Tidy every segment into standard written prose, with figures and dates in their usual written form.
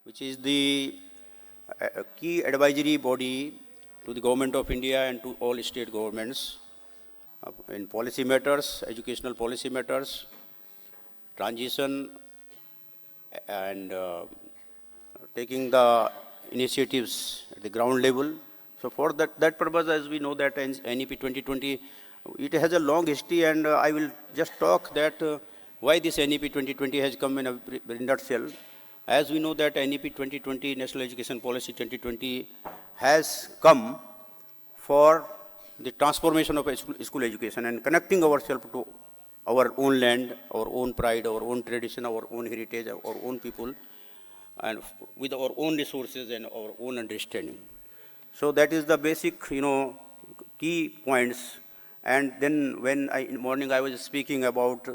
which is the key advisory body to the Government of India and to all state governments in policy matters, educational policy matters, transition, and taking the initiatives at the ground level. So for that purpose, as we know that NEP 2020, it has a long history, and I will just talk that why this NEP 2020 has come in a very nutshell. As we know that NEP 2020, National Education Policy 2020, has come for the transformation of school education and connecting ourselves to our own land, our own pride, our own tradition, our own heritage, our own people, and with our own resources and our own understanding. So that is the basic, key points. And then when in the morning I was speaking about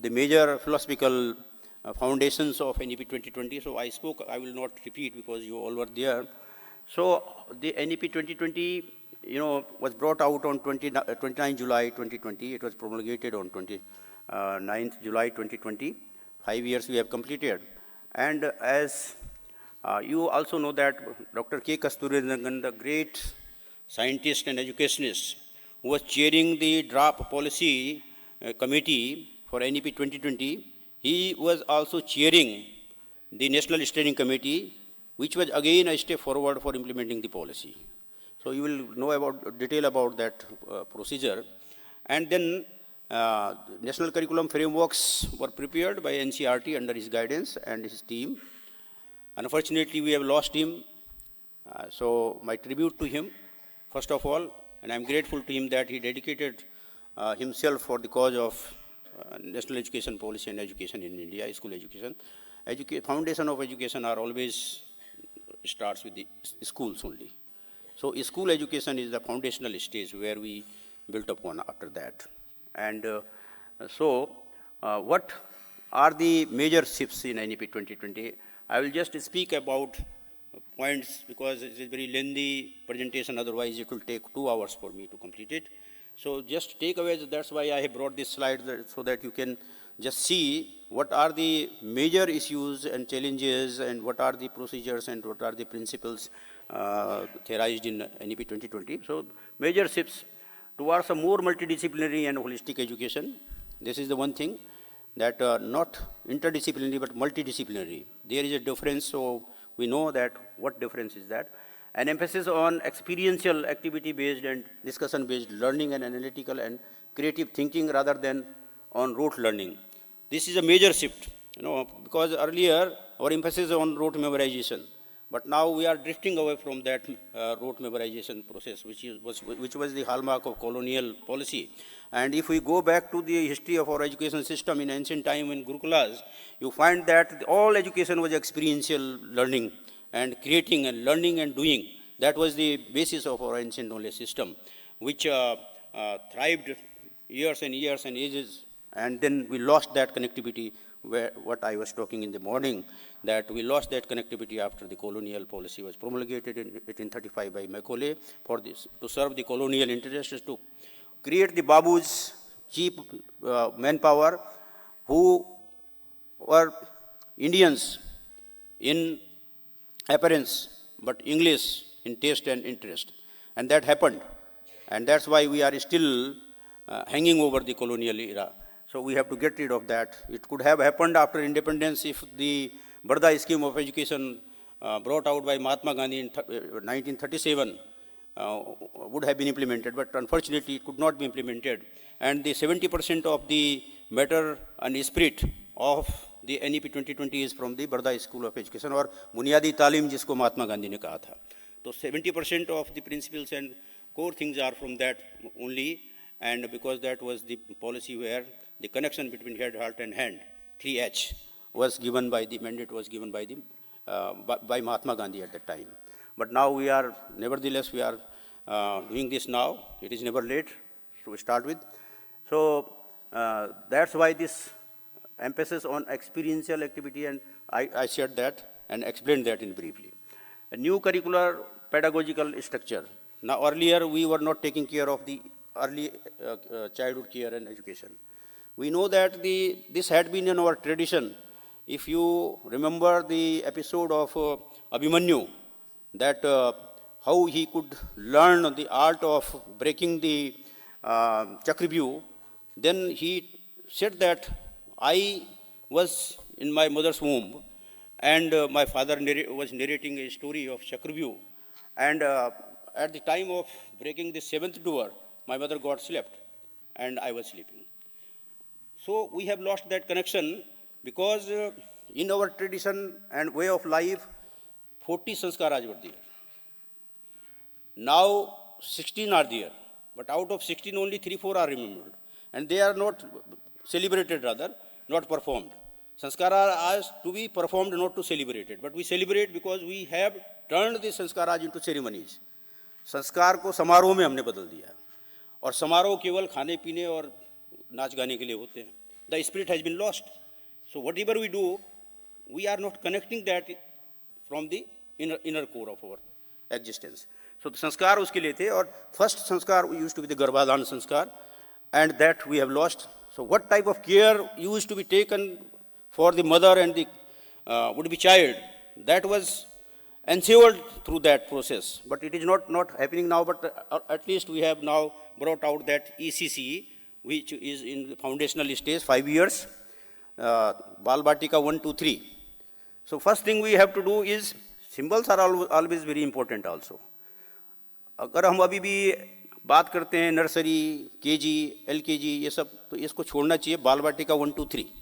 the major philosophical foundations of NEP 2020, so I spoke, I will not repeat because you all were there. So the NEP 2020, was brought out on 29 July 2020. It was promulgated on 29th July 2020. 5 years we have completed. And as you also know that Dr. K. Kasturirangan, the great scientist and educationist, who was chairing the draft policy committee for NEP 2020, he was also chairing the National Steering Committee, which was again a step forward for implementing the policy. So you will know about detail about that procedure. And then national curriculum frameworks were prepared by NCERT under his guidance and his team. Unfortunately, we have lost him. So my tribute to him, first of all, and I'm grateful to him that he dedicated himself for the cause of national education policy and education in India, school education. Foundation of education are always starts with the schools only. So school education is the foundational stage where we built upon after that. And what are the major shifts in NEP 2020? I will just speak about points because it is a very lengthy presentation, otherwise it will take 2 hours for me to complete it. So just take away, that's why I have brought this slide so that you can just see what are the major issues and challenges and what are the procedures and what are the principles theorized in NEP 2020. So major shifts towards a more multidisciplinary and holistic education. This is the one thing that not interdisciplinary but multidisciplinary. There is a difference, so we know that what difference is that. An emphasis on experiential activity-based and discussion-based learning and analytical and creative thinking rather than on rote learning. This is a major shift, because earlier our emphasis on rote memorization, but now we are drifting away from that rote memorization process, which was the hallmark of colonial policy. And if we go back to the history of our education system in ancient time in Gurukulas, you find that all education was experiential learning and creating and learning and doing. That was the basis of our ancient knowledge system, which thrived years and years and ages. And then we lost that connectivity, what I was talking in the morning, that we lost that connectivity after the colonial policy was promulgated in 1835 by Macaulay for this, to serve the colonial interests, to create the babus, cheap manpower, who were Indians in appearance, but English in taste and interest. And that happened. And that's why we are still hanging over the colonial era. So we have to get rid of that. It could have happened after independence if the Barda scheme of education brought out by Mahatma Gandhi in 1937 would have been implemented, but unfortunately it could not be implemented. And the 70% of the matter and spirit of the NEP 2020 is from the Barda School of Education, or Bunyadi Talim जिसको महात्मा गांधी ने कहा था. So 70% of the principles and core things are from that only, and because that was the policy where the connection between head, heart and hand, 3H, was given by the mandate was given by the by Mahatma Gandhi at that time. But now we are, nevertheless, we are doing this now. It is never late to start with. So that's why this emphasis on experiential activity, and I shared that and explained that in briefly. A new curricular pedagogical structure. Now earlier we were not taking care of the early childhood care and education. We know that this had been in our tradition if you remember the episode of Abhimanyu, that how he could learn the art of breaking the Chakravyuh, then he said that I was in my mother's womb, and my father was narrating a story of Chakravyuh, and at the time of breaking the seventh door, my mother got slept, and I was sleeping. So we have lost that connection because in our tradition and way of life, 40 sanskaras were there. Now 16 are there, but out of 16 only 3-4 are remembered, and they are not celebrated, rather, not performed. Sanskara are asked to be performed, not to celebrate it, but we celebrate because we have turned the sanskaras into ceremonies. संस्कार को समारोह में हमने बदल दिया, और समारोह केवल खाने पीने और नाच गाने के लिए होते हैं. The spirit has been lost. So whatever we do, we are not connecting that from the inner core of our existence. So the sanskar उसके लिए थे, और first sanskar used to be the Garbhadhan sanskar, and that we have lost. So what type of care used to be taken for the mother and the would-be child, that was ensured through that process. But it is not happening now, but at least we have now brought out that ECC, which is in the foundational stage, 5 years, Bal Batika 1, 2, 3. So first thing we have to do is, symbols are always very important also. अगर हम अभी भी बात करते हैं nursery, KG, LKG, ये सब, तो इसको छोड़ना चाहिए. बाल बाटिका 1, 2, 3.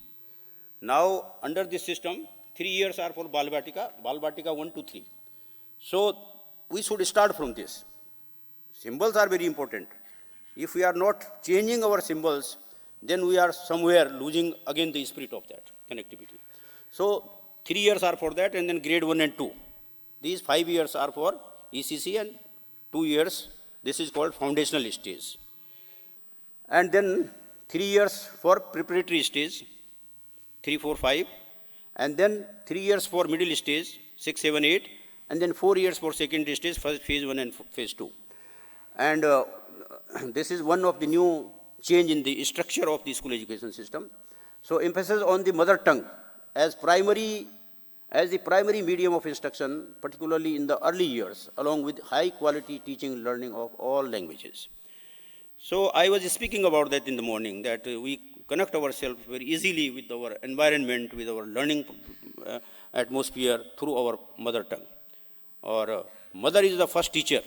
Now under this system, 3 years are for Bal Batika 1, 2, 3. So we should start from this. Symbols are very important. If we are not changing our symbols, then we are somewhere losing again the spirit of that connectivity. So 3 years are for that, and then grade 1 and 2. These 5 years are for ECC, and 2 years, this is called foundational stage. And then 3 years for preparatory stage, 3, 4, 5. And then 3 years for middle stage, 6, 7, 8. And then 4 years for secondary stage, phase 1 and phase 2. And this is one of the new change in the structure of the school education system. So emphasis on the mother tongue as the primary medium of instruction, particularly in the early years, along with high quality teaching and learning of all languages. So I was speaking about that in the morning, that we connect ourselves very easily with our environment, with our learning atmosphere through our mother tongue. Or mother is the first teacher.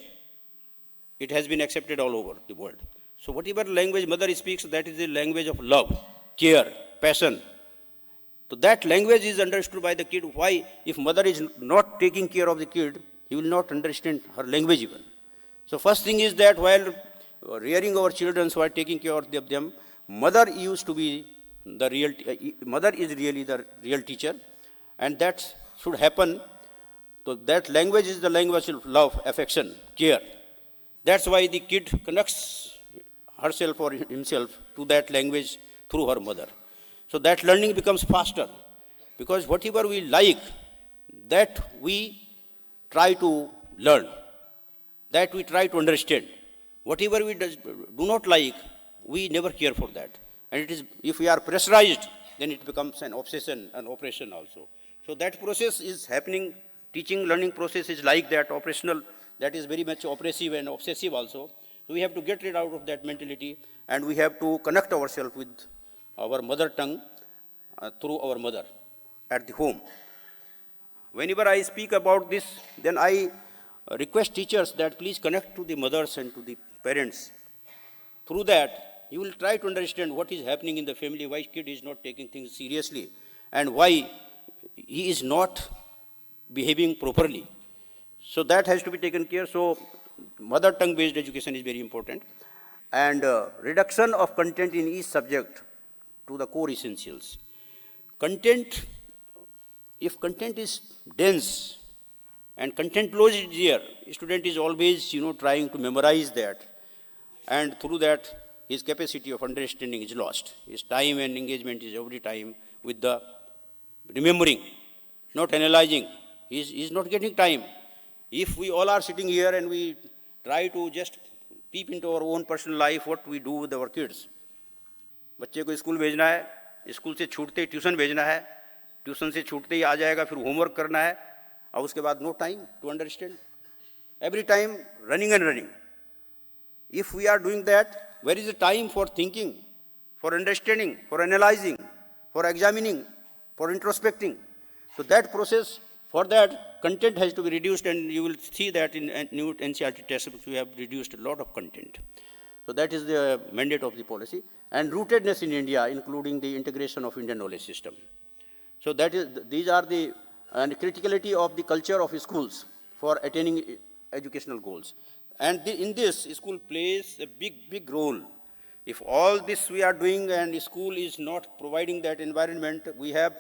It has been accepted all over the world. So whatever language mother speaks, that is the language of love, care, passion. So that language is understood by the kid. Why? If mother is not taking care of the kid, he will not understand her language even. So first thing is that while rearing our children, while taking care of them, mother used to be the real, mother is really the real teacher, and that should happen. So that language is the language of love, affection, care. That's why the kid connects herself or himself to that language through her mother. So that learning becomes faster, because whatever we like, that we try to learn, that we try to understand. Whatever we do not like, we never care for that. And it is, if we are pressurized, then it becomes an obsession, an oppression also. So that process is happening. Teaching, learning process is like that, operational, that is very much oppressive and obsessive also. So we have to get rid out of that mentality, and we have to connect ourselves with our mother tongue through our mother at the home. Whenever I speak about this, then I request teachers that please connect to the mothers and to the parents. Through that, you will try to understand what is happening in the family, why kid is not taking things seriously, and why he is not behaving properly. So that has to be taken care. So mother tongue based education is very important. And reduction of content in each subject to the core essentials. Content, if content is dense and content load is there, student is always, trying to memorize that. And through that, his capacity of understanding is lost. His time and engagement is every time with the remembering, not analyzing. He is not getting time. If we all are sitting here and we try to just peep into our own personal life, what we do with our kids. बच्चे को school भेजना है, school से छूटते tuition भेजना है, tuition से छूटते ही आ जाएगा, फिर होमवर्क करना है, और उसके बाद no time to understand, every time running and running. If we are doing that, where is the time for thinking, for understanding, for analyzing, for examining, for introspecting? So that process, for that, content has to be reduced, and you will see that in new NCERT textbooks we have reduced a lot of content. So that is the mandate of the policy. And rootedness in India, including the integration of Indian knowledge system. So that is, these are the and criticality of the culture of schools for attaining educational goals. And in this, school plays a big role. If all this we are doing and school is not providing that environment, we have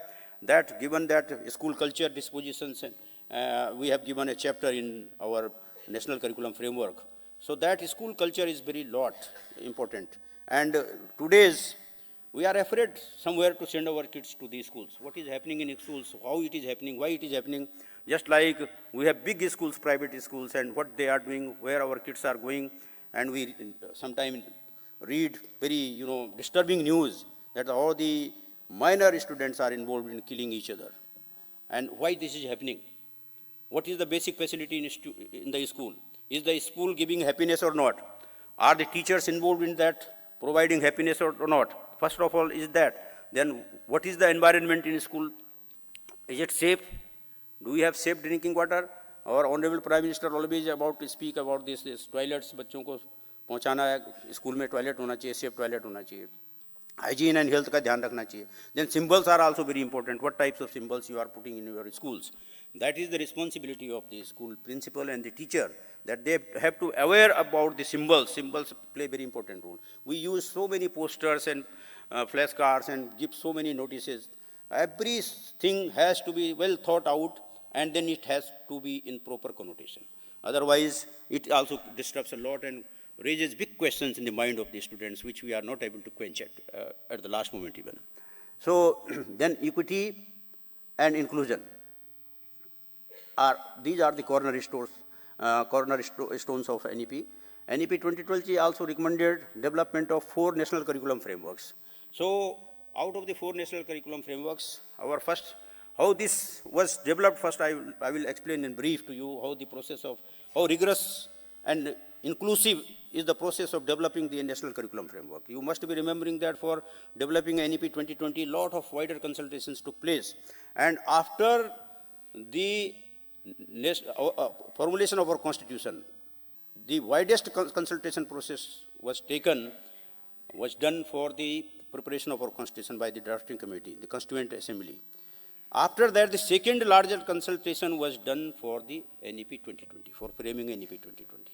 that, given that school culture dispositions, and we have given a chapter in our national curriculum framework. So that school culture is very important. And today's, we are afraid somewhere to send our kids to these schools. What is happening in schools, how it is happening, why it is happening. Just like we have big schools, private schools, and what they are doing, where our kids are going, and we sometimes read very, disturbing news that all the minor students are involved in killing each other. And why this is happening? What is the basic facility in the school? Is the school giving happiness or not? Are the teachers involved in that, providing happiness or not? First of all, is that. Then what is the environment in school? Is it safe? Do we have safe drinking water? Our Honorable Prime Minister always about to speak about this toilets, बच्चों को पहुँचाना है, school में toilet होना चाहिए, safe toilet होना चाहिए. Hygiene and health का ध्यान रखना चाहिए. Then symbols are also very important. What types of symbols you are putting in your schools? That is the responsibility of the school principal and the teacher, that they have to aware about the symbols. Symbols play very important role. We use so many posters and flashcards and give so many notices. Everything has to be well thought out, and then it has to be in proper connotation. Otherwise, it also disrupts a lot and raises big questions in the mind of the students, which we are not able to quench at the last moment even. So then equity and inclusion. These are the cornerstones of NEP. NEP 2012 also recommended development of 4 national curriculum frameworks. So out of the 4 national curriculum frameworks, our first, how this was developed, first I will explain in brief to you how rigorous and inclusive is the process of developing the national curriculum framework. You must be remembering that for developing NEP 2020, lot of wider consultations took place. And after the formulation of our constitution, the widest consultation process was done for the preparation of our constitution by the drafting committee, the Constituent Assembly. After that, the second larger consultation was done for the NEP 2020, for framing NEP 2020.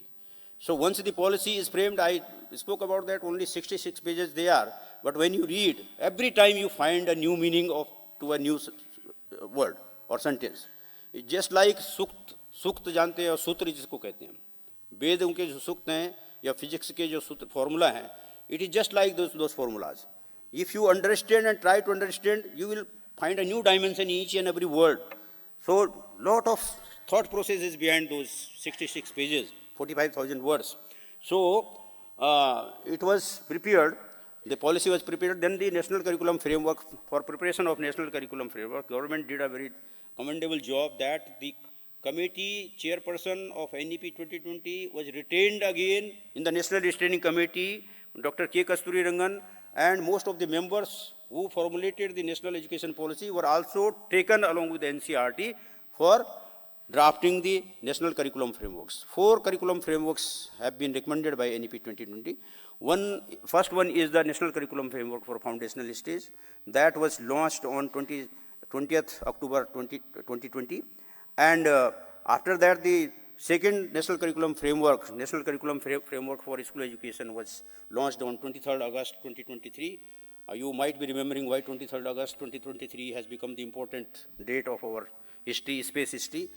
So once the policy is framed, I spoke about that, only 66 pages they are, but when you read, every time you find a new meaning to a new word or sentence. It's just like सूक्त जानते हैं और सूत्र जिसको कहते हैं, वेदों के जो सूक्त हैं या फिजिक्स के जो सूत्र फॉर्मूला हैं, it is just like those formulas. If you understand and try to understand, you will find a new dimension in each and every word. So lot of thought process is behind those 66 pages, 45,000 words. So it was prepared, the policy was prepared, then the national curriculum framework, for preparation of national curriculum framework, government did a very commendable job that the committee chairperson of NEP 2020 was retained again in the National Standing Committee, Dr. K. Kasturi Rangan, and most of the members who formulated the national education policy were also taken along with the NCERT for drafting the national curriculum frameworks. 4 curriculum frameworks have been recommended by NEP 2020. First one is the national curriculum framework for foundational stage. That was launched on 20th October 2020. And after that, the second national curriculum framework for school education was launched on 23rd August 2023. You might be remembering why 23rd August 2023 has become the important date of our history, space history.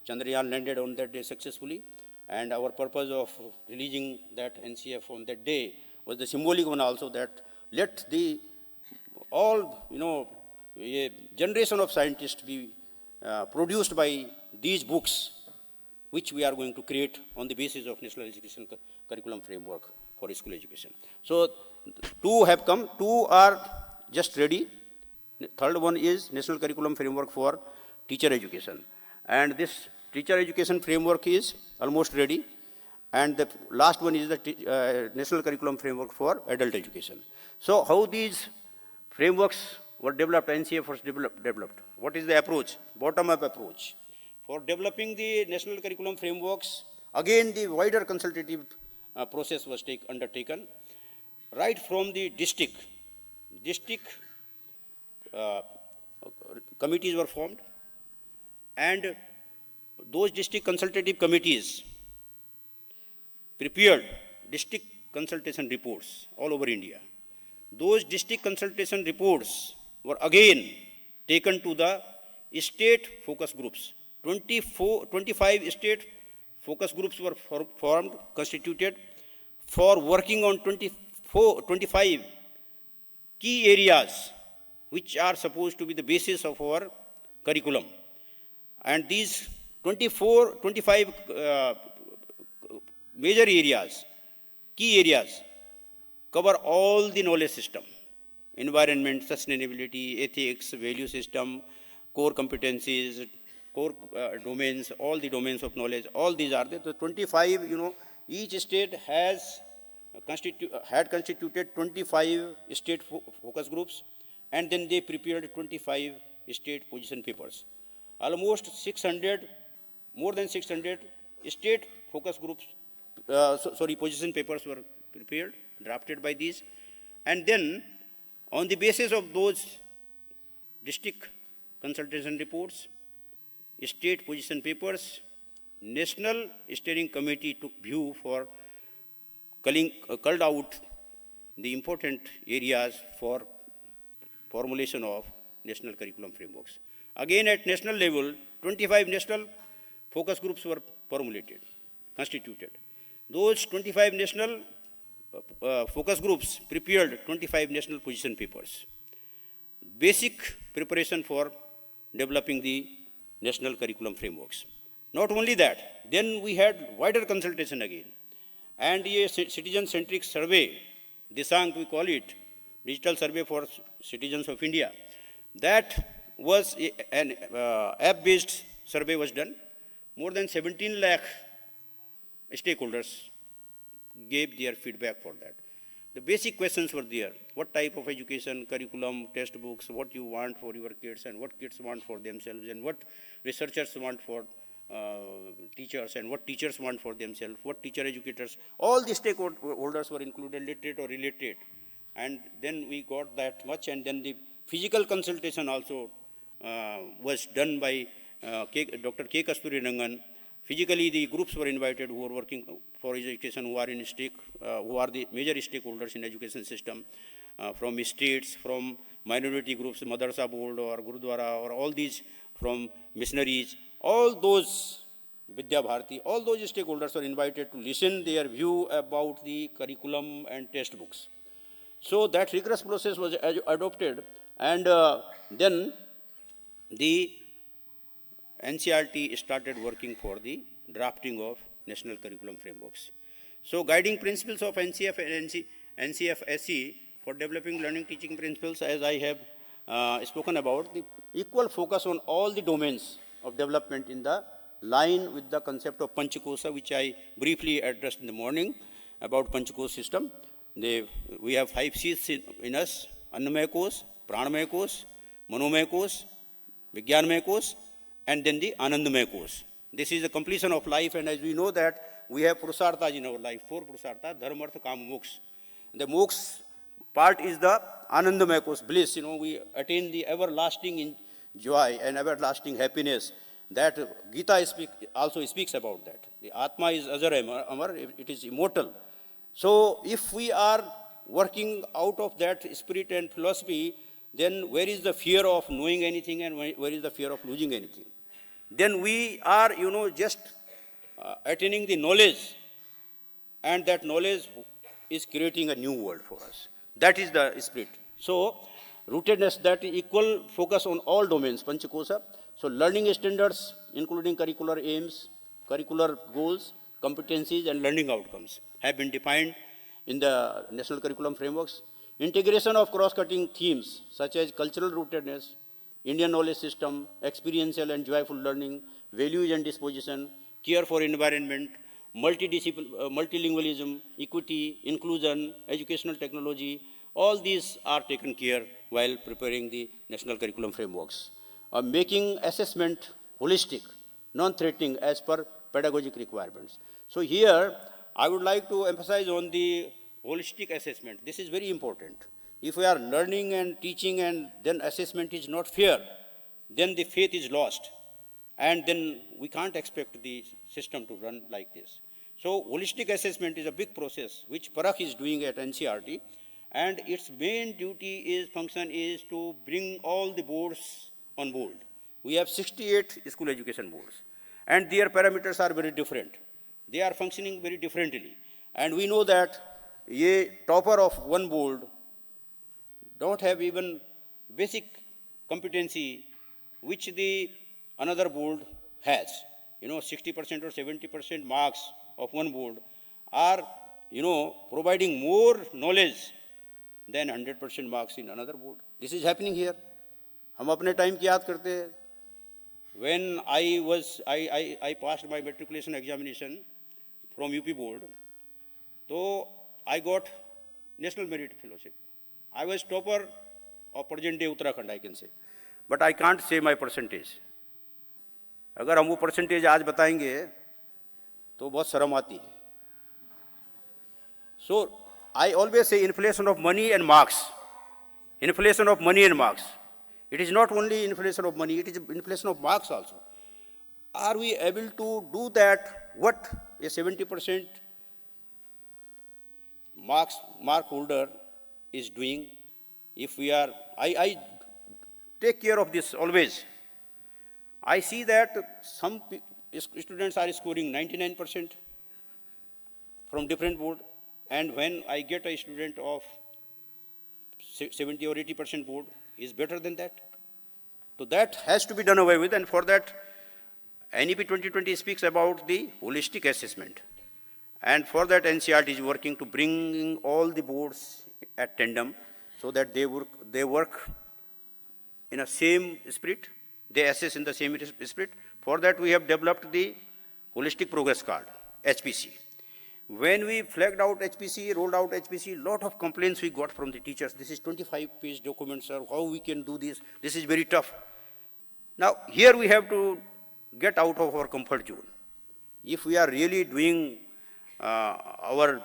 Chandrayaan landed on that day successfully, and our purpose of releasing that NCF on that day was the symbolic one also, that let the a generation of scientists be produced by these books, which we are going to create on the basis of national education curriculum framework for school education. So 2 have come, 2 are just ready, Third one is National Curriculum Framework for Teacher Education. And this teacher education framework is almost ready. And the last one is the National Curriculum Framework for Adult Education. So how these frameworks were developed, NCF was developed. What is the approach? Bottom-up approach. For developing the National Curriculum Frameworks, again the wider consultative process was undertaken. Right from the district committees were formed, and those district consultative committees prepared district consultation reports all over India. Those district consultation reports were again taken to the state focus groups. 25 state focus groups were formed, constituted for working on 25 key areas which are supposed to be the basis of our curriculum. And these 25 major areas, key areas, cover all the knowledge system: environment, sustainability, ethics, value system, core competencies, core domains, all the domains of knowledge. All these are there. The 25, each state had constituted 25 state focus groups, and then they prepared 25 state position papers. Almost 600, more than 600 state focus groups, position papers were prepared, drafted by these. And then, on the basis of those district consultation reports, state position papers, National Steering Committee took view for culled out the important areas for formulation of national curriculum frameworks. Again, at national level, 25 national focus groups were formulated, constituted. Those 25 national focus groups prepared 25 national position papers. Basic preparation for developing the national curriculum frameworks. Not only that, then we had wider consultation again, and a citizen-centric survey, Disang we call it, Digital Survey for Citizens of India. That was an app-based survey was done. More than 17 lakh stakeholders gave their feedback for that. The basic questions were there: what type of education, curriculum, textbooks, what you want for your kids, and what kids want for themselves, and what researchers want for teachers, and what teachers want for themselves, what teacher educators, all the stakeholders were included, literate or illiterate. And then we got that much, and then the physical consultation also was done by Dr. K. Kasturi Rangan. Physically, the groups were invited who are working for education, who are in stake, who are the major stakeholders in education system, from states, from minority groups, Madrasa Board or Gurudwara, or all these, from missionaries, all those, Vidya Bharati, all those stakeholders were invited to listen their view about the curriculum and textbooks. So that rigorous process was adopted, and then the NCERT started working for the drafting of national curriculum frameworks. So guiding principles of NCF and NCF-SE for developing learning teaching principles, as I have spoken about, the equal focus on all the domains of development in the line with the concept of Panchakosha, which I briefly addressed in the morning about Panchakosha system. We have 5 C's in us: Annamaya Kosh, Pranamaya Kosh, Manomaya Kosh, Vijnanamaya Kosh, and then the Anandamaya Kosh. This is the completion of life, and as we know that we have Purusarthas in our life, 4 Purusarthas: Dharma, Artha, Kama, Moksha. The Moksha part is the Anandamaya Kosh, bliss. We attain the everlasting joy and everlasting happiness. That Gita also speaks about that. The Atma is Ajar Amar, it is immortal. So if we are working out of that spirit and philosophy, then where is the fear of knowing anything, and where is the fear of losing anything? Then we are, just attaining the knowledge, and that knowledge is creating a new world for us. That is the spirit. So, rootedness, that equal focus on all domains, Panchakosha. So, learning standards, including curricular aims, curricular goals, competencies, and learning outcomes, have been defined in the national curriculum frameworks. Integration of cross-cutting themes such as cultural rootedness, Indian knowledge system, experiential and joyful learning, values and disposition, care for environment, multilingualism, equity, inclusion, educational technology, all these are taken care while preparing the national curriculum frameworks. Making assessment holistic, non-threatening as per pedagogic requirements. So here, I would like to emphasize on the holistic assessment. This is very important. If we are learning and teaching and then assessment is not fair, then the faith is lost. And then we can't expect the system to run like this. So holistic assessment is a big process which Parakh is doing at NCERT, and its main function is to bring all the boards on board. We have 68 school education boards, and their parameters are very different. They are functioning very differently. And we know that a topper of one board don't have even basic competency which the another board has. 60% or 70% marks of one board are, providing more knowledge than 100% marks in another board. This is happening here. हम अपने time की याद करते हैं. When I passed my matriculation examination from UP board, so I got National Merit Fellowship. I was topper of present day Uttarakhand, I can say. But I can't say my percentage. अगर हम वो percentage आज बताएंगे तो बहुत शर्म आती है. So I always say inflation of money and marks. Inflation of money and marks. It is not only inflation of money, it is inflation of marks also. Are we able to do that? What a 70% mark holder is doing? If we are, I take care of this always. I see that some students are scoring 99% from different board, and when I get a student of 70 or 80% board, is better than that. So that has to be done away with, and for that, NEP 2020 speaks about the holistic assessment. And for that, NCERT is working to bring all the boards at tandem so that they work in a same spirit, they assess in the same spirit. For that, we have developed the Holistic Progress Card, HPC. When we flagged out HPC, rolled out HPC, lot of complaints we got from the teachers. This is 25-page document, sir. How we can do this? This is very tough. Now, here we have to get out of our comfort zone. If we are really doing our,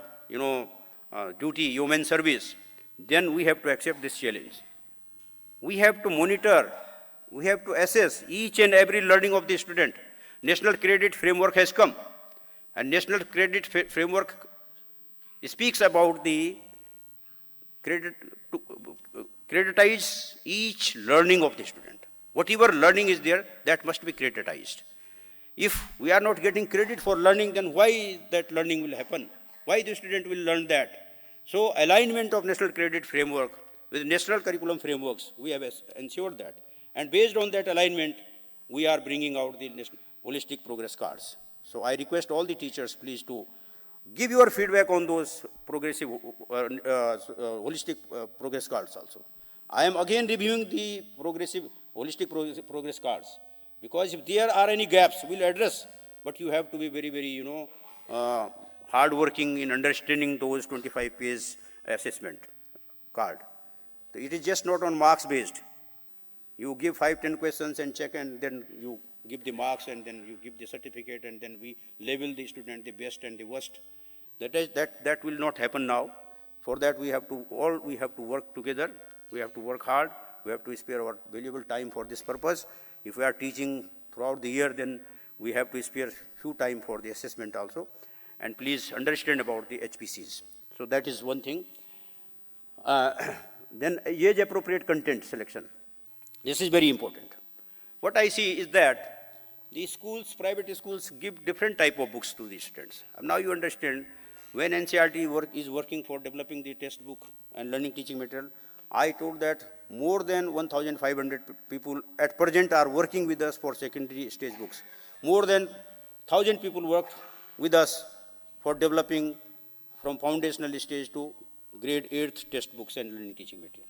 duty, human service, then we have to accept this challenge. We have to monitor, we have to assess each and every learning of the student. National Credit Framework has come, and National Credit Framework speaks about the creditize each learning of the student. Whatever learning is there, that must be creditized. If we are not getting credit for learning, then why that learning will happen? Why the student will learn that? So alignment of National Credit Framework with National Curriculum Frameworks, we have ensured that. And based on that alignment, we are bringing out the Holistic Progress Cards. So I request all the teachers, please, to give your feedback on those progressive, Holistic Progress Cards also. I am again reviewing the Holistic Progress Cards, because if there are any gaps, we'll address. But you have to be very, very, hardworking in understanding those 25-page assessment card. So it is just not on marks based. You give 5-10 questions and check, and then you give the marks, and then you give the certificate, and then we label the student the best and the worst. That will not happen now. For that, we have to work together. We have to work hard. We have to spare our valuable time for this purpose. If we are teaching throughout the year, then we have to spare few time for the assessment also. And please understand about the HPCs. So that is one thing. Then age appropriate content selection. This is very important. What I see is that the schools, private schools, give different type of books to the students. Now you understand, when NCERT is working for developing the textbook and learning teaching material, I told that more than 1,500 people at present are working with us for secondary stage books. More than 1,000 people worked with us for developing from foundational stage to grade 8th textbooks and learning teaching material.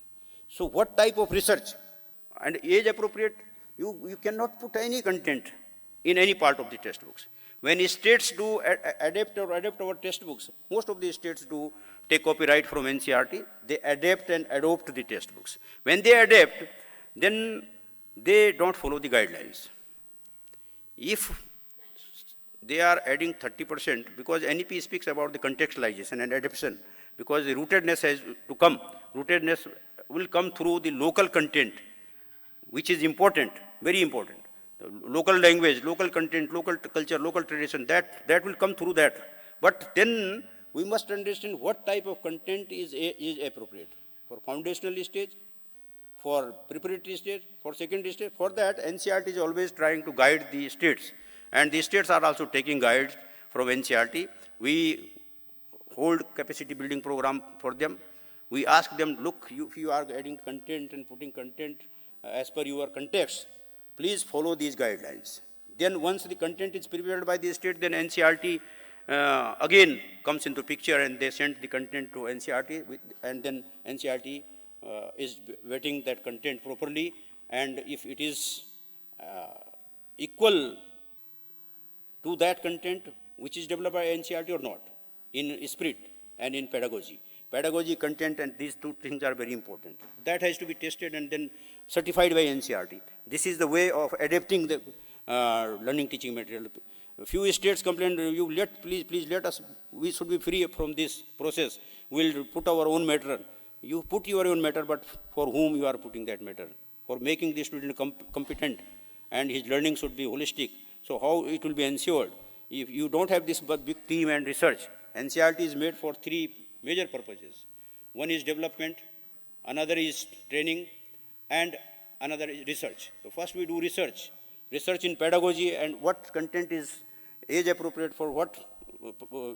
So what type of research? And age appropriate, you cannot put any content in any part of the textbooks. When states do adapt our textbooks, most of the states do take copyright from NCERT, they adapt and adopt the textbooks. When they adapt, then they don't follow the guidelines. If they are adding 30%, because NEP speaks about the contextualization and adaptation, because the rootedness has to come. Rootedness will come through the local content, which is important, very important. The local language, local content, local culture, local tradition, that will come through that. But then we must understand what type of content is appropriate for foundational stage, for preparatory stage, for secondary stage. For that, NCERT is always trying to guide the states. And the states are also taking guides from NCERT. We hold capacity building program for them. We ask them, look, if you are adding content and putting content as per your context, please follow these guidelines. Then once the content is prepared by the state, then NCERT again comes into picture and they send the content to NCERT, and then NCERT is vetting that content properly, and if it is equal to that content which is developed by NCERT or not, in spirit and in pedagogy. Pedagogy, content, and these two things are very important. That has to be tested and then certified by NCERT. This is the way of adapting the learning teaching material. A few states complained, please let us, we should be free from this process. We'll put our own matter. You put your own matter, but for whom you are putting that matter? For making the student competent, and his learning should be holistic. So how it will be ensured? If you don't have this big team and research, NCERT is made for three major purposes. One is development, another is training, and another is research. So first we do research in pedagogy and what content is age appropriate for what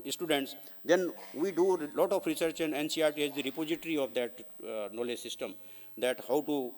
students. Then we do a lot of research, and NCERT has the repository of that knowledge system, that how to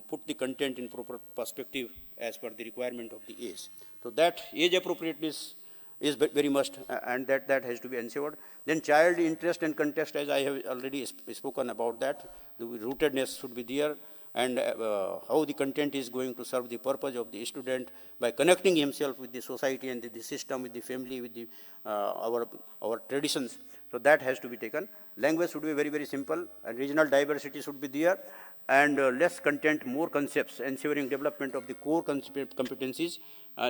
put the content in proper perspective as per the requirement of the age. So that age appropriateness is very must, and that has to be ensured. Then child interest and context, as I have already spoken about that, the rootedness should be there, and how the content is going to serve the purpose of the student by connecting himself with the society and the system, with the family, with the, our traditions. So that has to be taken. Language should be very, very simple, and regional diversity should be there, and less content, more concepts, ensuring development of the core competencies.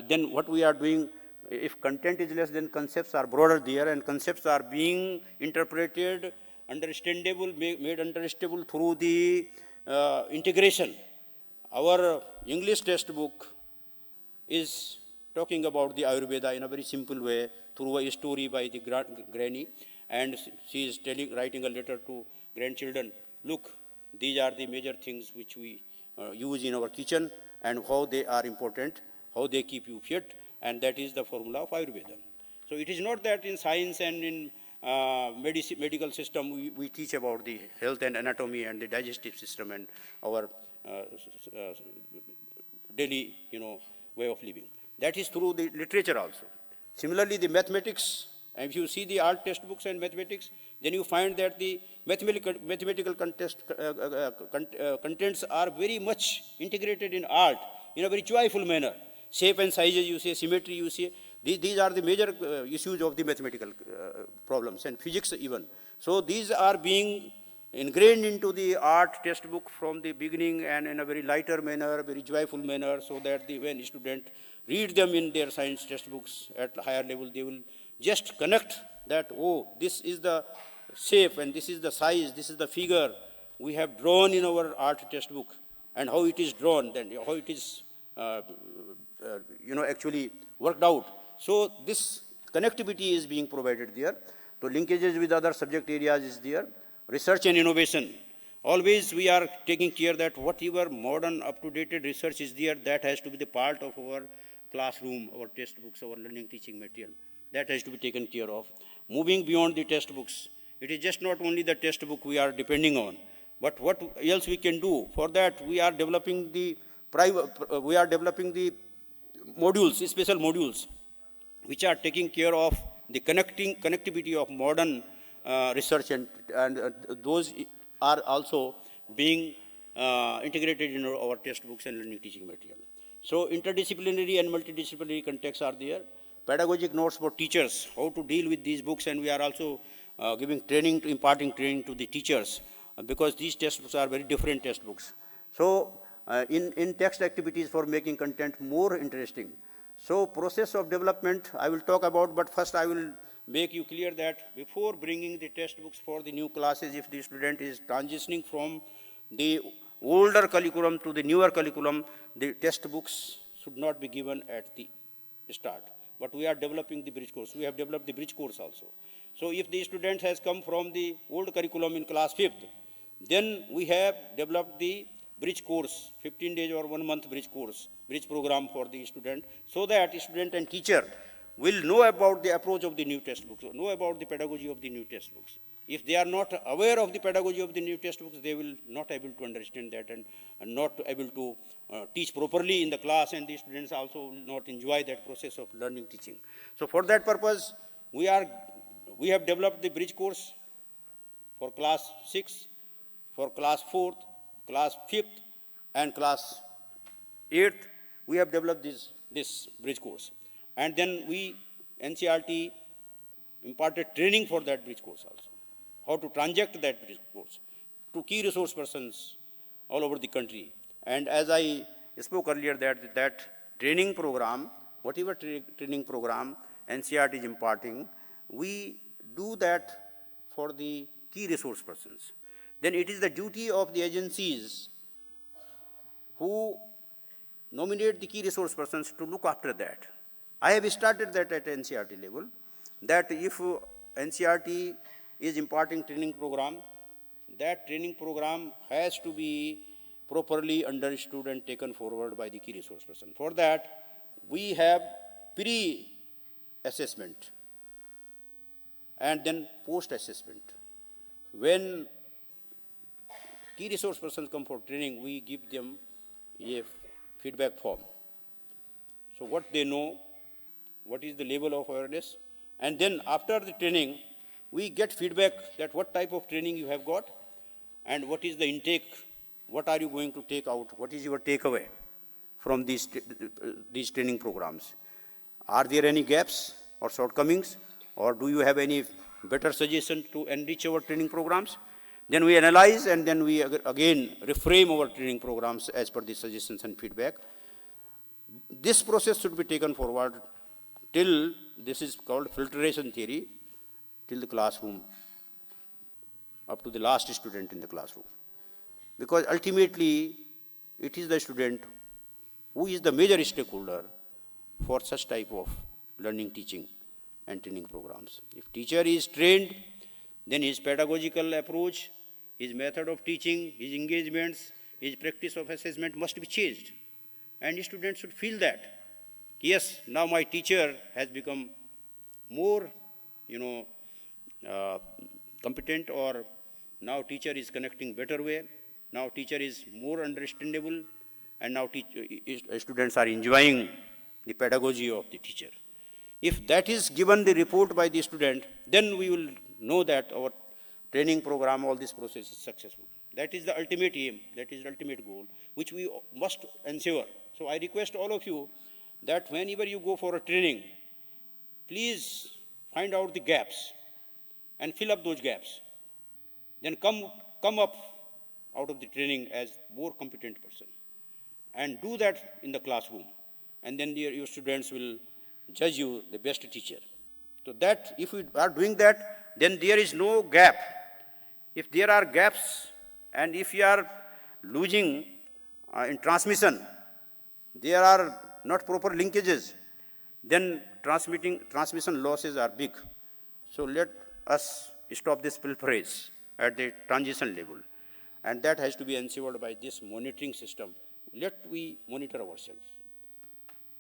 Then what we are doing, if content is less, then concepts are broader there, and concepts are being interpreted, understandable, made understandable through the integration. Our English textbook is talking about the Ayurveda in a very simple way through a story by the granny, and she is writing a letter to grandchildren. Look, these are the major things which we use in our kitchen, and how they are important, how they keep you fit, and that is the formula of Ayurveda. So it is not that in science and in medical system we teach about the health and anatomy and the digestive system and our daily way of living. That is through the literature also. Similarly, the mathematics, and if you see the art textbooks and mathematics, then you find that the mathematical contents are very much integrated in art in a very joyful manner. Shape and sizes, you say, symmetry, you say. These are the major issues of the mathematical problems, and physics even. So these are being ingrained into the art textbook from the beginning, and in a very lighter manner, very joyful manner, so that when students read them in their science textbooks at higher level, they will just connect that, oh, this is the shape, and this is the size, this is the figure we have drawn in our art textbook, and how it is drawn, then how it is actually worked out. So this connectivity is being provided there. So linkages with other subject areas is there. Research and innovation. Always we are taking care that whatever modern up-to-date research is there, that has to be the part of our classroom, our textbooks, our learning teaching material. That has to be taken care of. Moving beyond the textbooks. It is just not only the textbook we are depending on, but what else we can do. For that, we are developing the modules, special modules, which are taking care of the connectivity of modern research and those are also being integrated in our textbooks and learning teaching material. So interdisciplinary and multidisciplinary contexts are there. Pedagogic notes for teachers, how to deal with these books, and we are also giving training, imparting training to the teachers because these textbooks are very different textbooks. So in text activities for making content more interesting. So process of development I will talk about, but first I will make you clear that before bringing the textbooks for the new classes, if the student is transitioning from the older curriculum to the newer curriculum, the textbooks should not be given at the start. But we are developing the bridge course. We have developed the bridge course also. So if the student has come from the old curriculum in class 5th, then we have developed the bridge course, 15 days or 1 month bridge course, bridge program for the student, so that student and teacher will know about the approach of the new textbooks, know about the pedagogy of the new textbooks. If they are not aware of the pedagogy of the new textbooks, they will not able to understand that and not able to teach properly in the class, and the students also will not enjoy that process of learning teaching. So for that purpose, we have developed the bridge course for class 6, for class 4th, class 5th, and class 8th. We have developed this bridge course. And then NCERT imparted training for that bridge course also, how to transact that bridge course to key resource persons all over the country. And as I spoke earlier, that training program, whatever training program NCERT is imparting, we do that for the key resource persons. Then it is the duty of the agencies who nominate the key resource persons to look after that. I have started that at NCERT level, that if NCERT is imparting training program, that training program has to be properly understood and taken forward by the key resource person. For that, we have pre-assessment and then post-assessment. When key resource persons come for training, we give them a feedback form. So what they know, what is the level of awareness, and then after the training, we get feedback that what type of training you have got and what is the intake, what are you going to take out, what is your takeaway from these training programs. Are there any gaps or shortcomings, or do you have any better suggestion to enrich our training programs? Then we analyze, and then we again reframe our training programs as per the suggestions and feedback. This process should be taken forward till, this is called filtration theory, till the classroom, up to the last student in the classroom. Because ultimately, it is the student who is the major stakeholder for such type of learning, teaching, and training programs. If teacher is trained, then his pedagogical approach, his method of teaching, his engagements, his practice of assessment must be changed. And students should feel that, yes, now my teacher has become more, competent, or now teacher is connecting better way, now teacher is more understandable, and now students are enjoying the pedagogy of the teacher. If that is given the report by the student, then we will know that our training program, all this process is successful. That is the ultimate aim, that is the ultimate goal, which we must ensure. So I request all of you that whenever you go for a training, please find out the gaps and fill up those gaps. Then come up out of the training as more competent person. And do that in the classroom. And then your students will judge you the best teacher. So that, if we are doing that, then there is no gap. If there are gaps, and if you are losing in transmission, there are not proper linkages, then transmission losses are big. So let us stop this pilferage at the transition level. And that has to be ensured by this monitoring system. Let we monitor ourselves.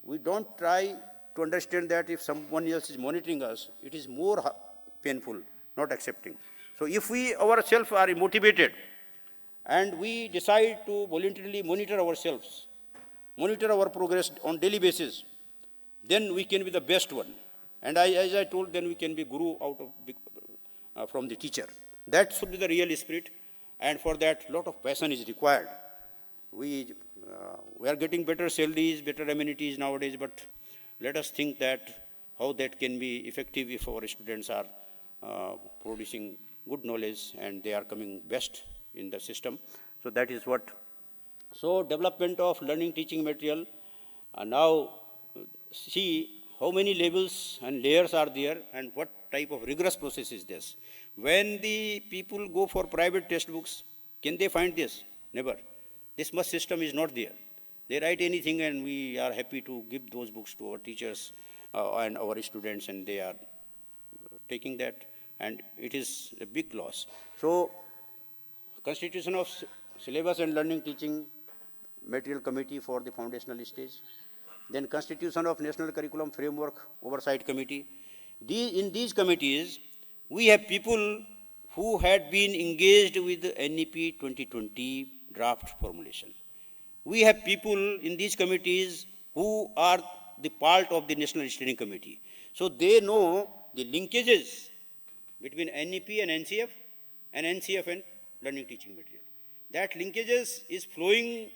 We don't try to understand that if someone else is monitoring us, it is more painful, not accepting. So if we ourselves are motivated and we decide to voluntarily monitor ourselves, monitor our progress on daily basis, then we can be the best one. And as I told, then we can be guru out of from the teacher. That should be the real spirit, and for that, lot of passion is required. We are getting better salaries, better amenities nowadays, but let us think that how that can be effective if our students are producing good knowledge and they are coming best in the system. So that is what. So development of learning teaching material. Now see how many levels and layers are there and what type of rigorous process is this. When the people go for private textbooks, can they find this? Never. This much system is not there. They write anything and we are happy to give those books to our teachers and our students, and they are taking that, and it is a big loss. So constitution of syllabus and learning teaching material committee for the foundational stage, then constitution of national curriculum framework oversight committee. In these committees, we have people who had been engaged with the NEP 2020 draft formulation. We have people in these committees who are the part of the National Steering Committee. So they know the linkages between NEP and NCF and learning teaching material. That linkages is flowing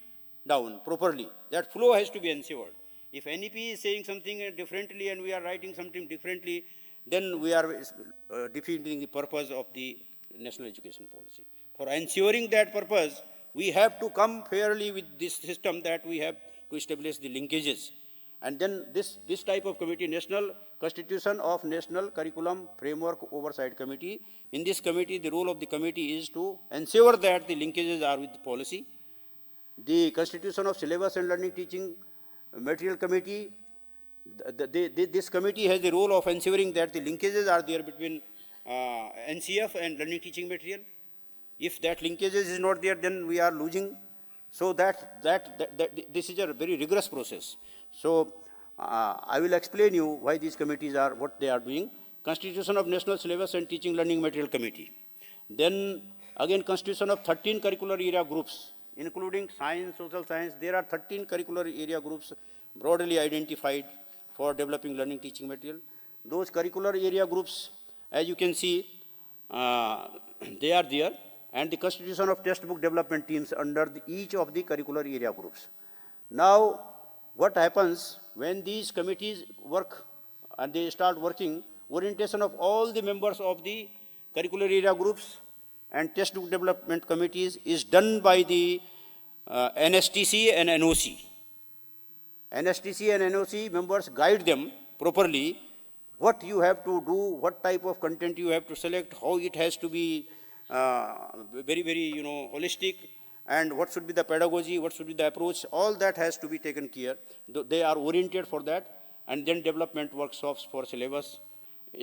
down properly. That flow has to be ensured. If NEP is saying something differently and we are writing something differently, then we are defeating the purpose of the national education policy. For ensuring that purpose, we have to come fairly with this system that we have to establish the linkages. And then this type of committee, National Constitution of National Curriculum Framework Oversight Committee. In this committee, the role of the committee is to ensure that the linkages are with the policy. The Constitution of Syllabus and Learning Teaching Material Committee, this committee has the role of ensuring that the linkages are there between NCF and learning teaching material. If that linkages is not there, then we are losing. So this is a very rigorous process. So I will explain you why these committees are, what they are doing. Constitution of National Syllabus and Teaching Learning Material Committee. Then again constitution of 13 curricular area groups, including science, social science. There are 13 curricular area groups broadly identified for developing learning teaching material. Those curricular area groups, as you can see, they are there, and the constitution of textbook development teams under each of the curricular area groups. Now, what happens when these committees work and they start working, orientation of all the members of the curricular area groups and textbook development committees is done by the NSTC and NOC. NSTC and NOC members guide them properly what you have to do, what type of content you have to select, how it has to be very, holistic, and what should be the pedagogy, what should be the approach. All that has to be taken care. They are oriented for that, and then development workshops for syllabus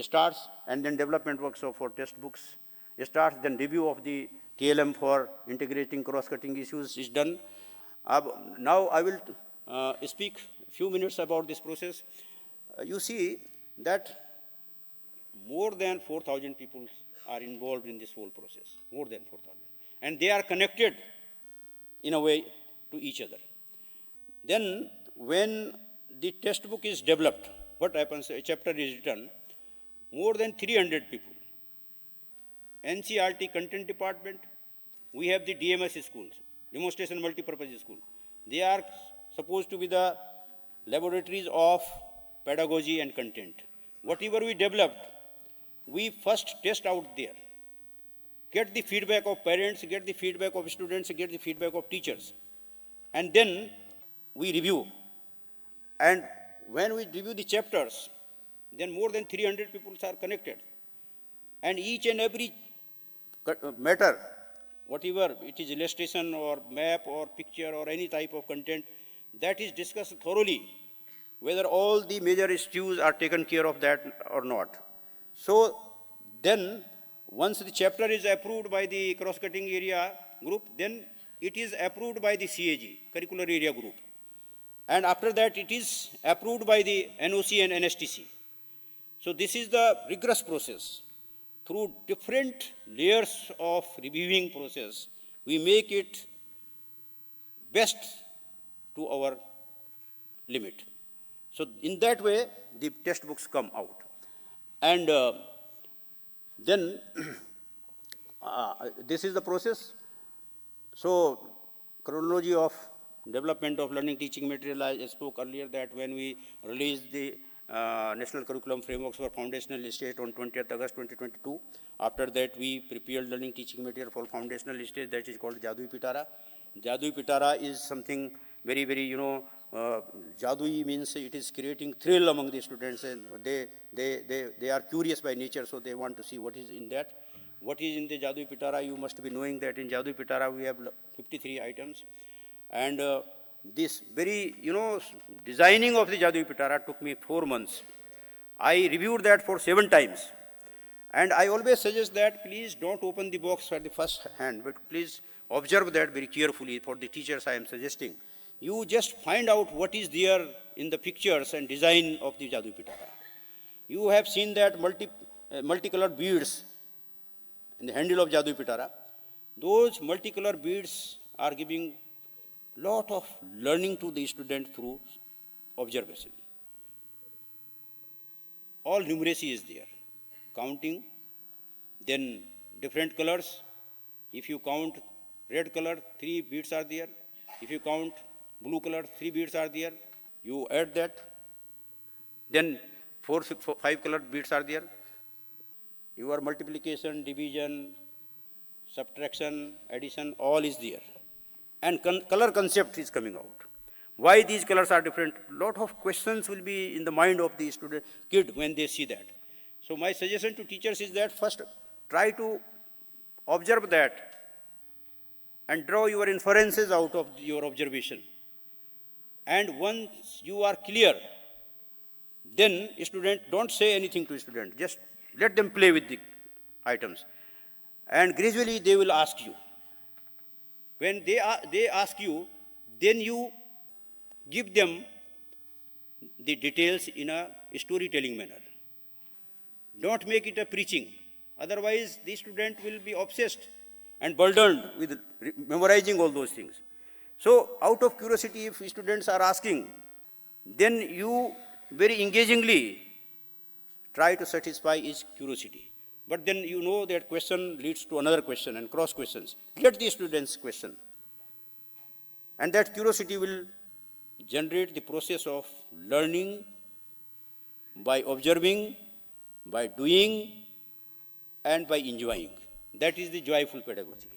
starts, and then development workshop for textbooks starts, then review of the TLM for integrating cross-cutting issues is done. Now I will speak a few minutes about this process. You see that more than 4,000 people are involved in this whole process, more than 4,000. And they are connected in a way to each other. Then when the textbook is developed, what happens? A chapter is written, more than 300 people. NCERT content department, we have the DMS schools, demonstration multipurpose school. They are supposed to be the laboratories of pedagogy and content. Whatever we developed, we first test out there. Get the feedback of parents, get the feedback of students, get the feedback of teachers. And then we review. And when we review the chapters, then more than 300 people are connected. And each and every matter, whatever it is, illustration or map or picture or any type of content, that is discussed thoroughly, whether all the major issues are taken care of that or not. So then, once the chapter is approved by the cross-cutting area group, then it is approved by the CAG, curricular area group. And after that, it is approved by the NOC and NSTC. So this is the rigorous process. Through different layers of reviewing process, we make it best to our limit. So in that way, the textbooks come out. And Then, this is the process. So, chronology of development of learning teaching material, I spoke earlier that when we released the National Curriculum Frameworks for Foundational Stage on 20th August 2022. After that, we prepared learning teaching material for foundational stage, that is called Jadui Pitara. Jadui Pitara is something very, very, Jadui means it is creating thrill among the students, and they are curious by nature, so they want to see what is in that. What is in the Jadui Pitara? You must be knowing that in Jadui Pitara we have 53 items. And this very, designing of the Jadui Pitara took me 4 months. I reviewed that for 7 times. And I always suggest that please don't open the box at the first hand, but please observe that very carefully. For the teachers I am suggesting. You just find out what is there in the pictures and design of the Jadui Pitara. You have seen that multicolored beads in the handle of Jadui Pitara. Those multicolor beads are giving lot of learning to the student through observation. All numeracy is there. Counting, then different colors. If you count red color, 3 beads are there. If you count blue color, 3 beads are there. You add that. Then 5 colored beads are there. Your multiplication, division, subtraction, addition, all is there. And color concept is coming out. Why these colors are different? Lot of questions will be in the mind of the kid when they see that. So my suggestion to teachers is that first try to observe that and draw your inferences out of your observation. And once you are clear, then student, don't say anything to student. Just let them play with the items. And gradually they will ask you. When they ask you, then you give them the details in a storytelling manner. Don't make it a preaching. Otherwise, the student will be obsessed and burdened with memorizing all those things. So, out of curiosity, if students are asking, then you very engagingly try to satisfy his curiosity. But then you know that question leads to another question and cross questions. Get the student's question. And that curiosity will generate the process of learning by observing, by doing, and by enjoying. That is the joyful pedagogy.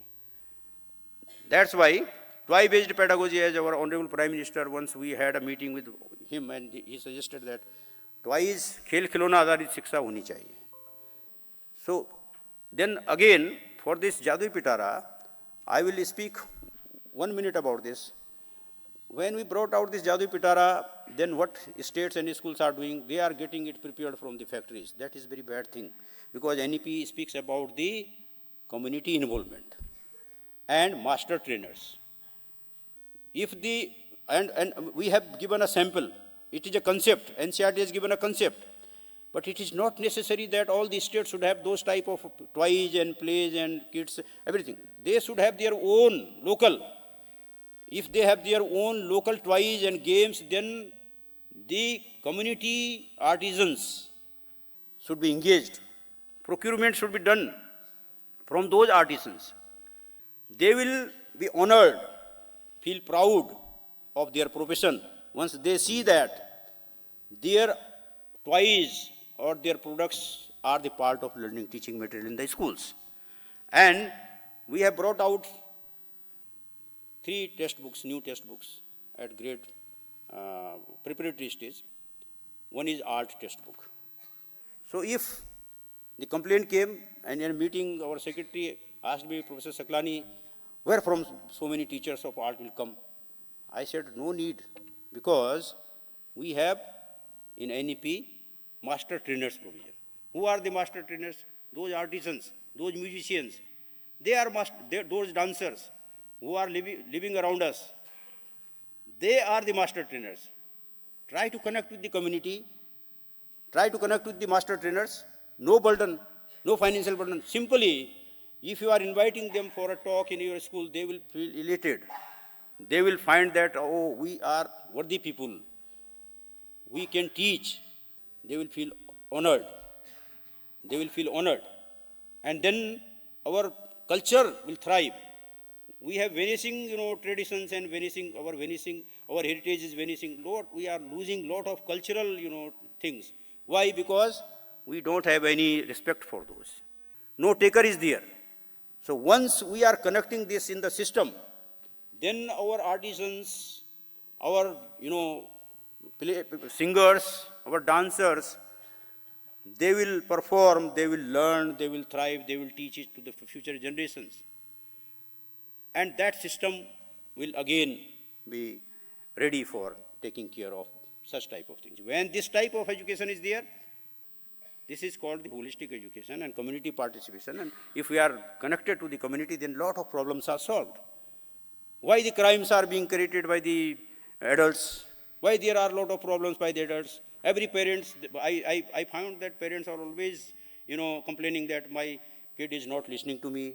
That's why toy-based pedagogy, as our Honorable Prime Minister, once we had a meeting with him and he suggested that toys, खेल खिलौना आधारित शिक्षा होनी चाहिए. So then again, for this Jadui Pitara, I will speak 1 minute about this. When we brought out this Jadui Pitara, then what states and schools are doing, they are getting it prepared from the factories. That is very bad thing, because NEP speaks about the community involvement and master trainers. If the, and we have given a sample, it is a concept, NCERT has given a concept, but it is not necessary that all the states should have those type of toys and plays and kits, everything. They should have their own local. If they have their own local toys and games, then the community artisans should be engaged. Procurement should be done from those artisans. They will be honored, feel proud of their profession once they see that their toys or their products are the part of learning teaching material in the schools. And we have brought out 3 textbooks, new textbooks at grade preparatory stage. One is art textbook. So if the complaint came, and in a meeting our secretary asked me, Professor Saklani, where from so many teachers of art will come? I said, no need, because we have in NEP master trainers provision. Who are the master trainers? Those artisans, those musicians. They are those dancers who are living around us. They are the master trainers. Try to connect with the community. Try to connect with the master trainers. No burden, no financial burden. Simply, if you are inviting them for a talk in your school, they will feel elated. They will find that, oh, we are worthy people. We can teach. They will feel honored. They will feel honored. and then our culture will thrive. We have vanishing, traditions and our heritage is vanishing. We are losing lot of cultural, things. Why? Because we don't have any respect for those. No taker is there. So once we are connecting this in the system, then our artisans, our, singers, our dancers, they will perform, they will learn, they will thrive, they will teach it to the future generations. And that system will again be ready for taking care of such type of things. When this type of education is there, this is called the holistic education and community participation. And if we are connected to the community, then a lot of problems are solved. Why the crimes are being created by the adults? Why there are a lot of problems by the adults? Every parents, I found that parents are always, complaining that my kid is not listening to me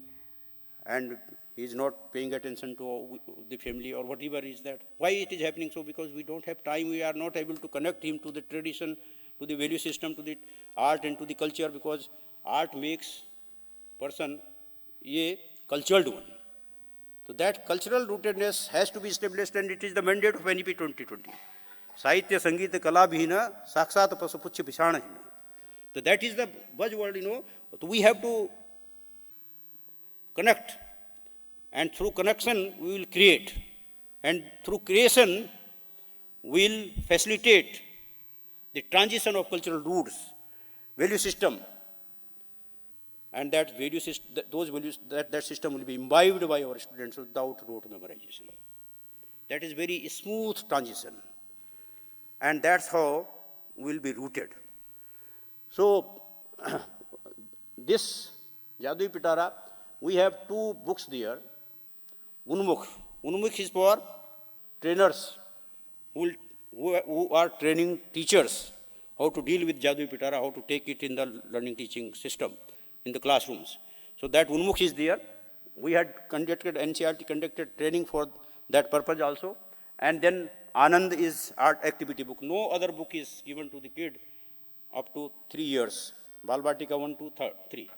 and he is not paying attention to the family or whatever is that. Why it is happening so? Because we don't have time, we are not able to connect him to the tradition, to the value system, to the art and to the culture, because art makes person a cultured one. So that cultural rootedness has to be established, and it is the mandate of NEP 2020. Sahitya, Sangeeta, Kala Bhina, Sakshat Pasupuchya Bishana. So that is the buzzword, So we have to connect, and through connection we will create, and through creation we will facilitate the transition of cultural roots, value system, and that value system, those values, that system will be imbibed by our students without rote memorization. That is very smooth transition, and that's how we will be rooted. So this Jadui Pitara, we have two books there. Unmukh. Unmukh is for trainers who are training teachers how to deal with Jadui Pitara, how to take it in the learning teaching system in the classrooms. So that Unmukh is there. We had NCERT conducted training for that purpose also. And then Anand is art activity book. No other book is given to the kid up to 3 years. Balbatika 1 to 3.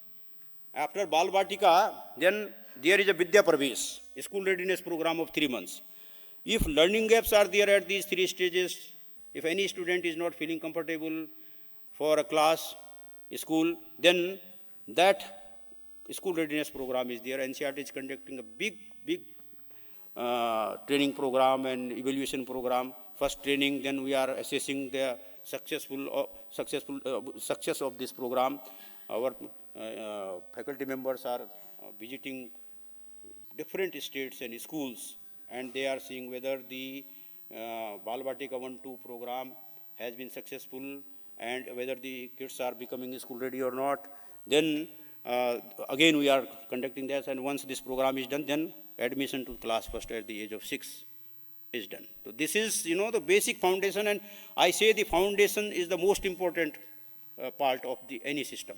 After Balbatika, then there is a Vidya Pravesh, a school readiness program of 3 months. If learning gaps are there at these 3 stages, if any student is not feeling comfortable for a class, school, then that school readiness program is there. NCERT is conducting a big training program and evaluation program. First training, then we are assessing the success of this program. Our faculty members are visiting different states and schools, and they are seeing whether the Balbatika 1-2 program has been successful and whether the kids are becoming school ready or not. Then again we are conducting this, and once this program is done, then admission to class first at the age of 6 is done. So this is, the basic foundation, and I say the foundation is the most important part of any system.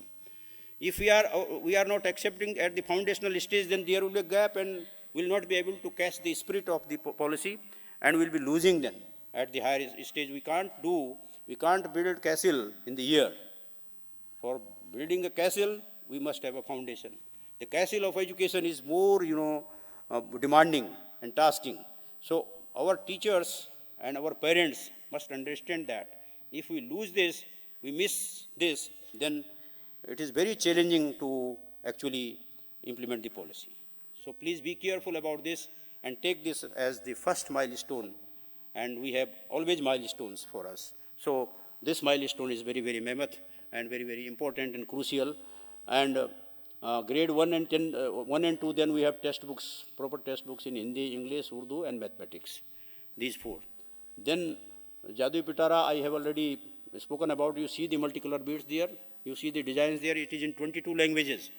If we are not accepting at the foundational stage, then there will be a gap and will not be able to catch the spirit of the policy, and will be losing then at the higher stage. We can't build castle in the year. For building a castle, we must have a foundation. The castle of education is more, demanding and tasking. So our teachers and our parents must understand that if we lose this, we miss this, then it is very challenging to actually implement the policy. So please be careful about this and take this as the first milestone, and we have always milestones for us. So this milestone is very, very mammoth and very, very important and crucial. And grade 1 and 2, then we have textbooks, proper textbooks in Hindi, English, Urdu, and mathematics. These 4. Then Jadui Pitara, I have already spoken about. You see the multicolor beads there. You see the designs there. It is in 22 languages.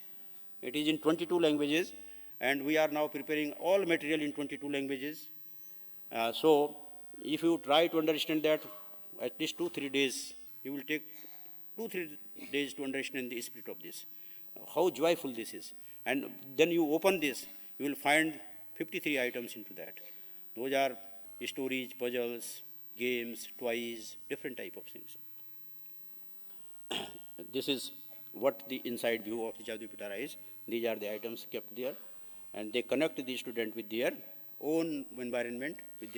It is in 22 languages, and we are now preparing all material in 22 languages. So if you try to understand that, at least 2-3 days, you will take 2-3 days to understand the spirit of this. How joyful this is. And then you open this, you will find 53 items into that. Those are stories, puzzles, games, toys, different type of things. This is what the inside view of the Jadoo Pitara is. These are the items kept there, and they connect the student with their own environment, with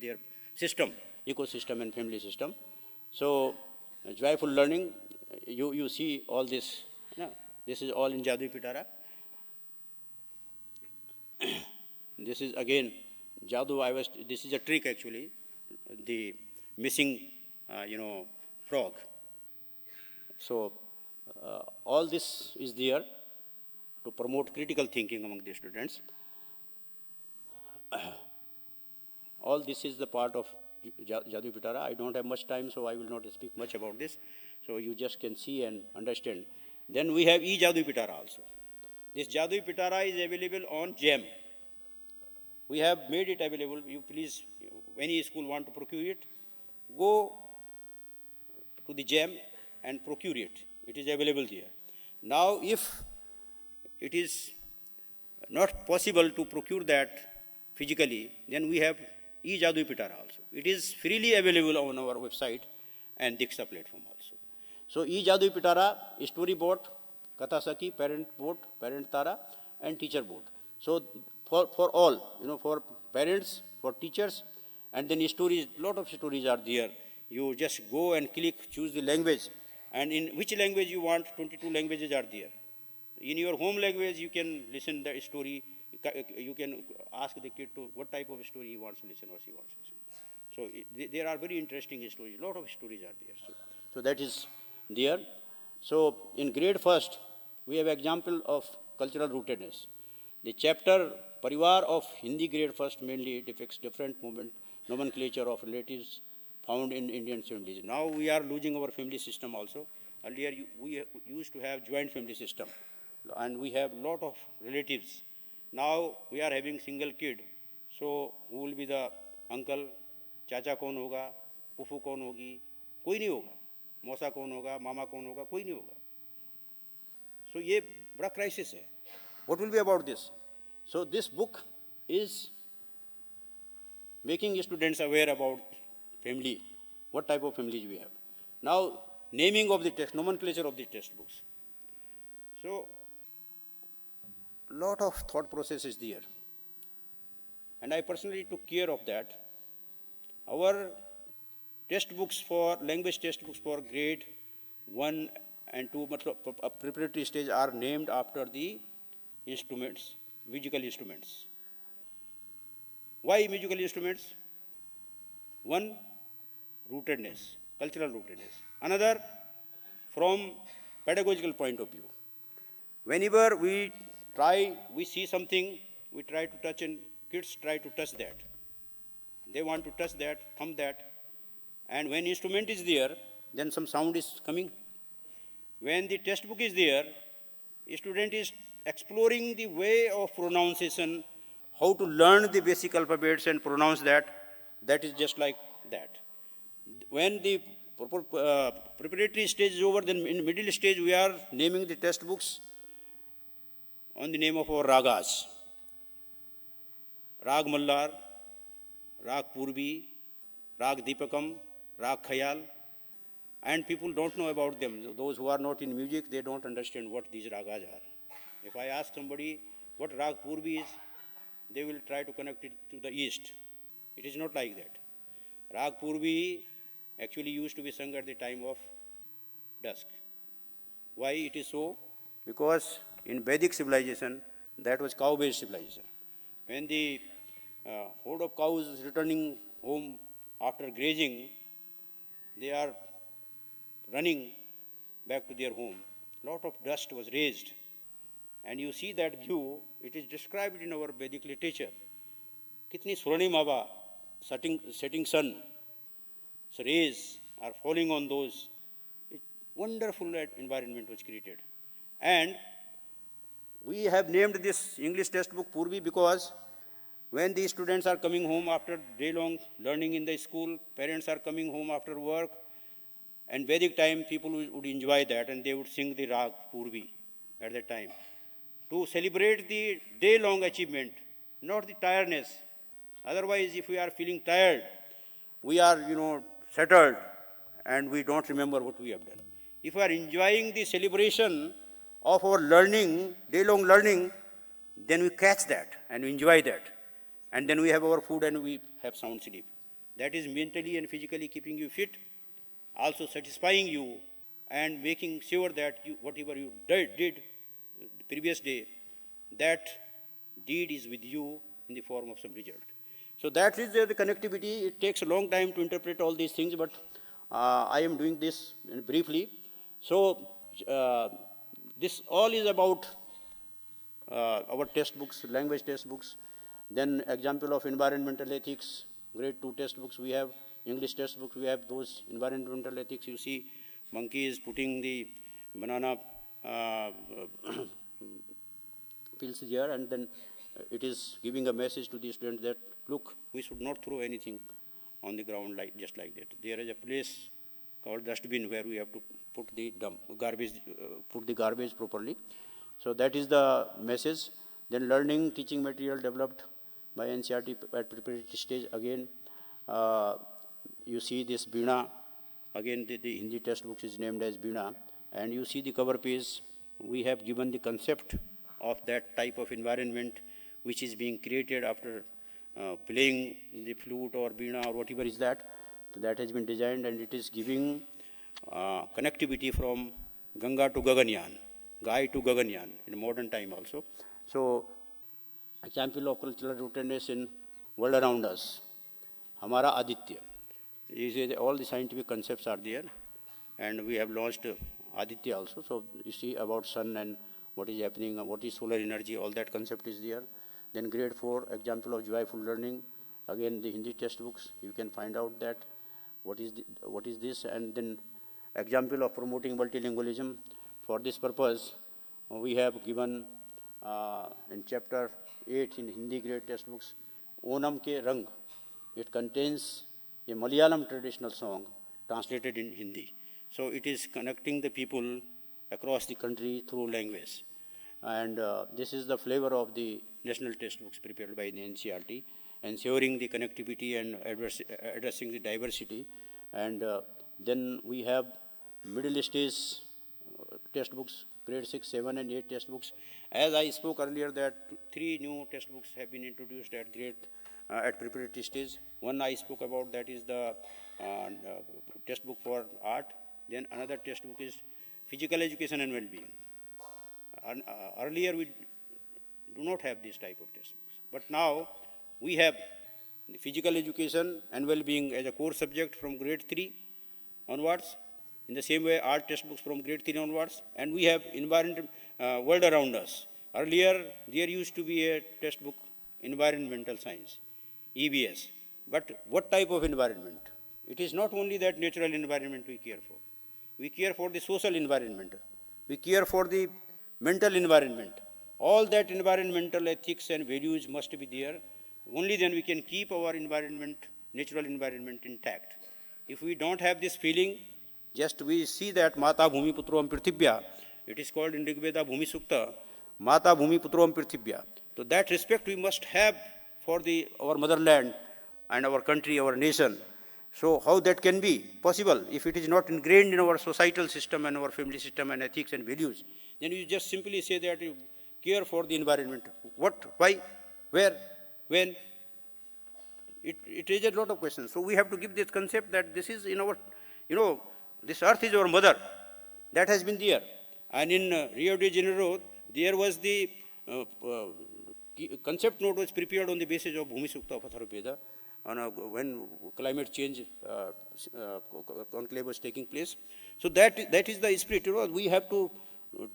their system, ecosystem and family system. So joyful learning, you see all this. This is all in Jadoo Pitara. This is again Jadoo. This is a trick actually, the missing, frog. So all this is there to promote critical thinking among the students. All this is the part of Jadoo Pitara. I don't have much time, so I will not speak much about this. So you just can see and understand. Then we have e-Jadoo Pitara also. This Jadoo Pitara is available on GEM. We have made it available. You please, any school want to procure it, go to the GEM and procure it. It is available there. Now, if it is not possible to procure that physically, then we have e-Jadoo Pitara also. It is freely available on our website and Diksha platform also. So e-Jadoo Pitara, storyboard, Kathasaki, parent board, parent Tara, and teacher board. So for all, for parents, for teachers, and then stories, lot of stories are there. You just go and click, choose the language, and in which language you want, 22 languages are there. In your home language, you can listen the story. You can ask the kid to what type of story he wants to listen or she wants to listen. So there are very interesting stories. A lot of stories are there. So that is there. So in grade first, we have example of cultural rootedness. The chapter Parivar of Hindi grade first mainly depicts different nomenclature of relatives found in Indian families. Now we are losing our family system also. Earlier we used to have joint family system, and we have lot of relatives. Now we are having single kid. So who will be the uncle? चाचा कौन होगा, फूफू कौन होगी, कोई नहीं होगा, मौसा कौन होगा, मामा कौन होगा, कोई नहीं होगा. So ये बड़ा crisis है. What will be about this? So this book is making students aware about family, what type of families we have. Now naming of the text, nomenclature of the textbooks. So lot of thought process is there, and I personally took care of that. Our textbooks for language textbooks for grade 1 and 2 preparatory stage are named after the instruments, musical instruments. Why musical instruments? One, rootedness, cultural rootedness. Another, from pedagogical point of view. Whenever we see something, we try to touch, and kids try to touch that. They want to touch that, thumb that. And when instrument is there, then some sound is coming. When the textbook is there, a student is exploring the way of pronunciation, how to learn the basic alphabets and pronounce that. That is just like that. When the preparatory stage is over, then in middle stage we are naming the textbooks on the name of our ragas. Rag Mallar, Rag Purvi, Rag Deepakam, Rag Khayal, and people don't know about them. Those who are not in music, they don't understand what these ragas are. If I ask somebody what Rag Purvi is, they will try to connect it to the east. It is not like that. Rag Purvi actually used to be sung at the time of dusk. Why it is so? Because in Vedic civilization, that was cow-based civilization. When the herd of cows is returning home after grazing, they are running back to their home. Lot of dust was raised. And you see that view, it is described in our Vedic literature. Kitni Swarnimava, setting sun, so rays are falling on those. Wonderful environment was created. And we have named this English textbook Purvi because when the students are coming home after day-long learning in the school, parents are coming home after work, and Vedic time people would enjoy that, and they would sing the Rag Purvi at that time to celebrate the day-long achievement, not the tiredness. Otherwise, if we are feeling tired, we are, settled, and we don't remember what we have done. if we are enjoying the celebration of our learning, day-long learning, then we catch that and we enjoy that. And then we have our food and we have sound sleep. That is mentally and physically keeping you fit, also satisfying you and making sure that whatever you did the previous day, that deed is with you in the form of some result. So that is the connectivity. It takes a long time to interpret all these things, but I am doing this briefly. So this all is about our textbooks, language textbooks, then example of environmental ethics, grade 2 textbooks we have, English textbooks we have, those environmental ethics you see, monkey is putting the banana peels here, and then it is giving a message to the students that, look, we should not throw anything on the ground just like that. There is a place called dustbin where we have to put the garbage properly. So that is the message. Then learning, teaching material developed by NCERT at preparatory stage. Again, you see this Veena. Again, the Hindi textbook is named as Veena. And you see the cover page. We have given the concept of that type of environment which is being created after playing the flute or Veena or whatever is that. So that has been designed, and it is giving connectivity from Ganga to Gaganyaan, Gai to Gaganyaan in modern time also. So, example of cultural rootedness in world around us. Hamara Aditya. All the scientific concepts are there, and we have launched Aditya also. So you see about sun and what is happening, what is solar energy, all that concept is there. Then grade 4, example of joyful learning. Again, the Hindi textbooks, you can find out that what is this, and then example of promoting multilingualism. For this purpose, we have given in chapter 8 in Hindi grade textbooks, Onam Ke Rang. It contains a Malayalam traditional song translated in Hindi. So it is connecting the people across the country through language. And this is the flavor of the national textbooks prepared by the NCERT, ensuring the connectivity and addressing the diversity. And then we have middle stage textbooks, grade 6, 7, and 8 textbooks. As I spoke earlier that 3 new textbooks have been introduced at at preparatory stage. One I spoke about, that is the textbook for art. Then another textbook is physical education and well-being. Earlier we do not have this type of textbooks, but now we have the physical education and well-being as a core subject from grade 3 onwards. In the same way, art textbooks from grade 3 onwards, and we have environment, world around us. Earlier, there used to be a textbook, environmental science, EVS. But what type of environment? It is not only that natural environment we care for. We care for the social environment. We care for the mental environment. All that environmental ethics and values must be there. Only then we can keep our environment, natural environment intact. If we don't have this feeling, just we see that Mata Bhumi Putrom Prithibhya, it is called in Rigveda Bhumi Sukta, Mata Bhumi Putrom Prithibhya. So that respect we must have for our motherland and our country, our nation. So how that can be possible if it is not ingrained in our societal system and our family system and ethics and values? Then you just simply say that you care for the environment. What, why, where, when? It raises a lot of questions. So we have to give this concept that this is in our, this earth is our mother. That has been there. And in Rio de Janeiro, there was the concept note was prepared on the basis of Bhumi Sukta of Atharvaveda when climate change conclave was taking place. So that is the spirit. We have to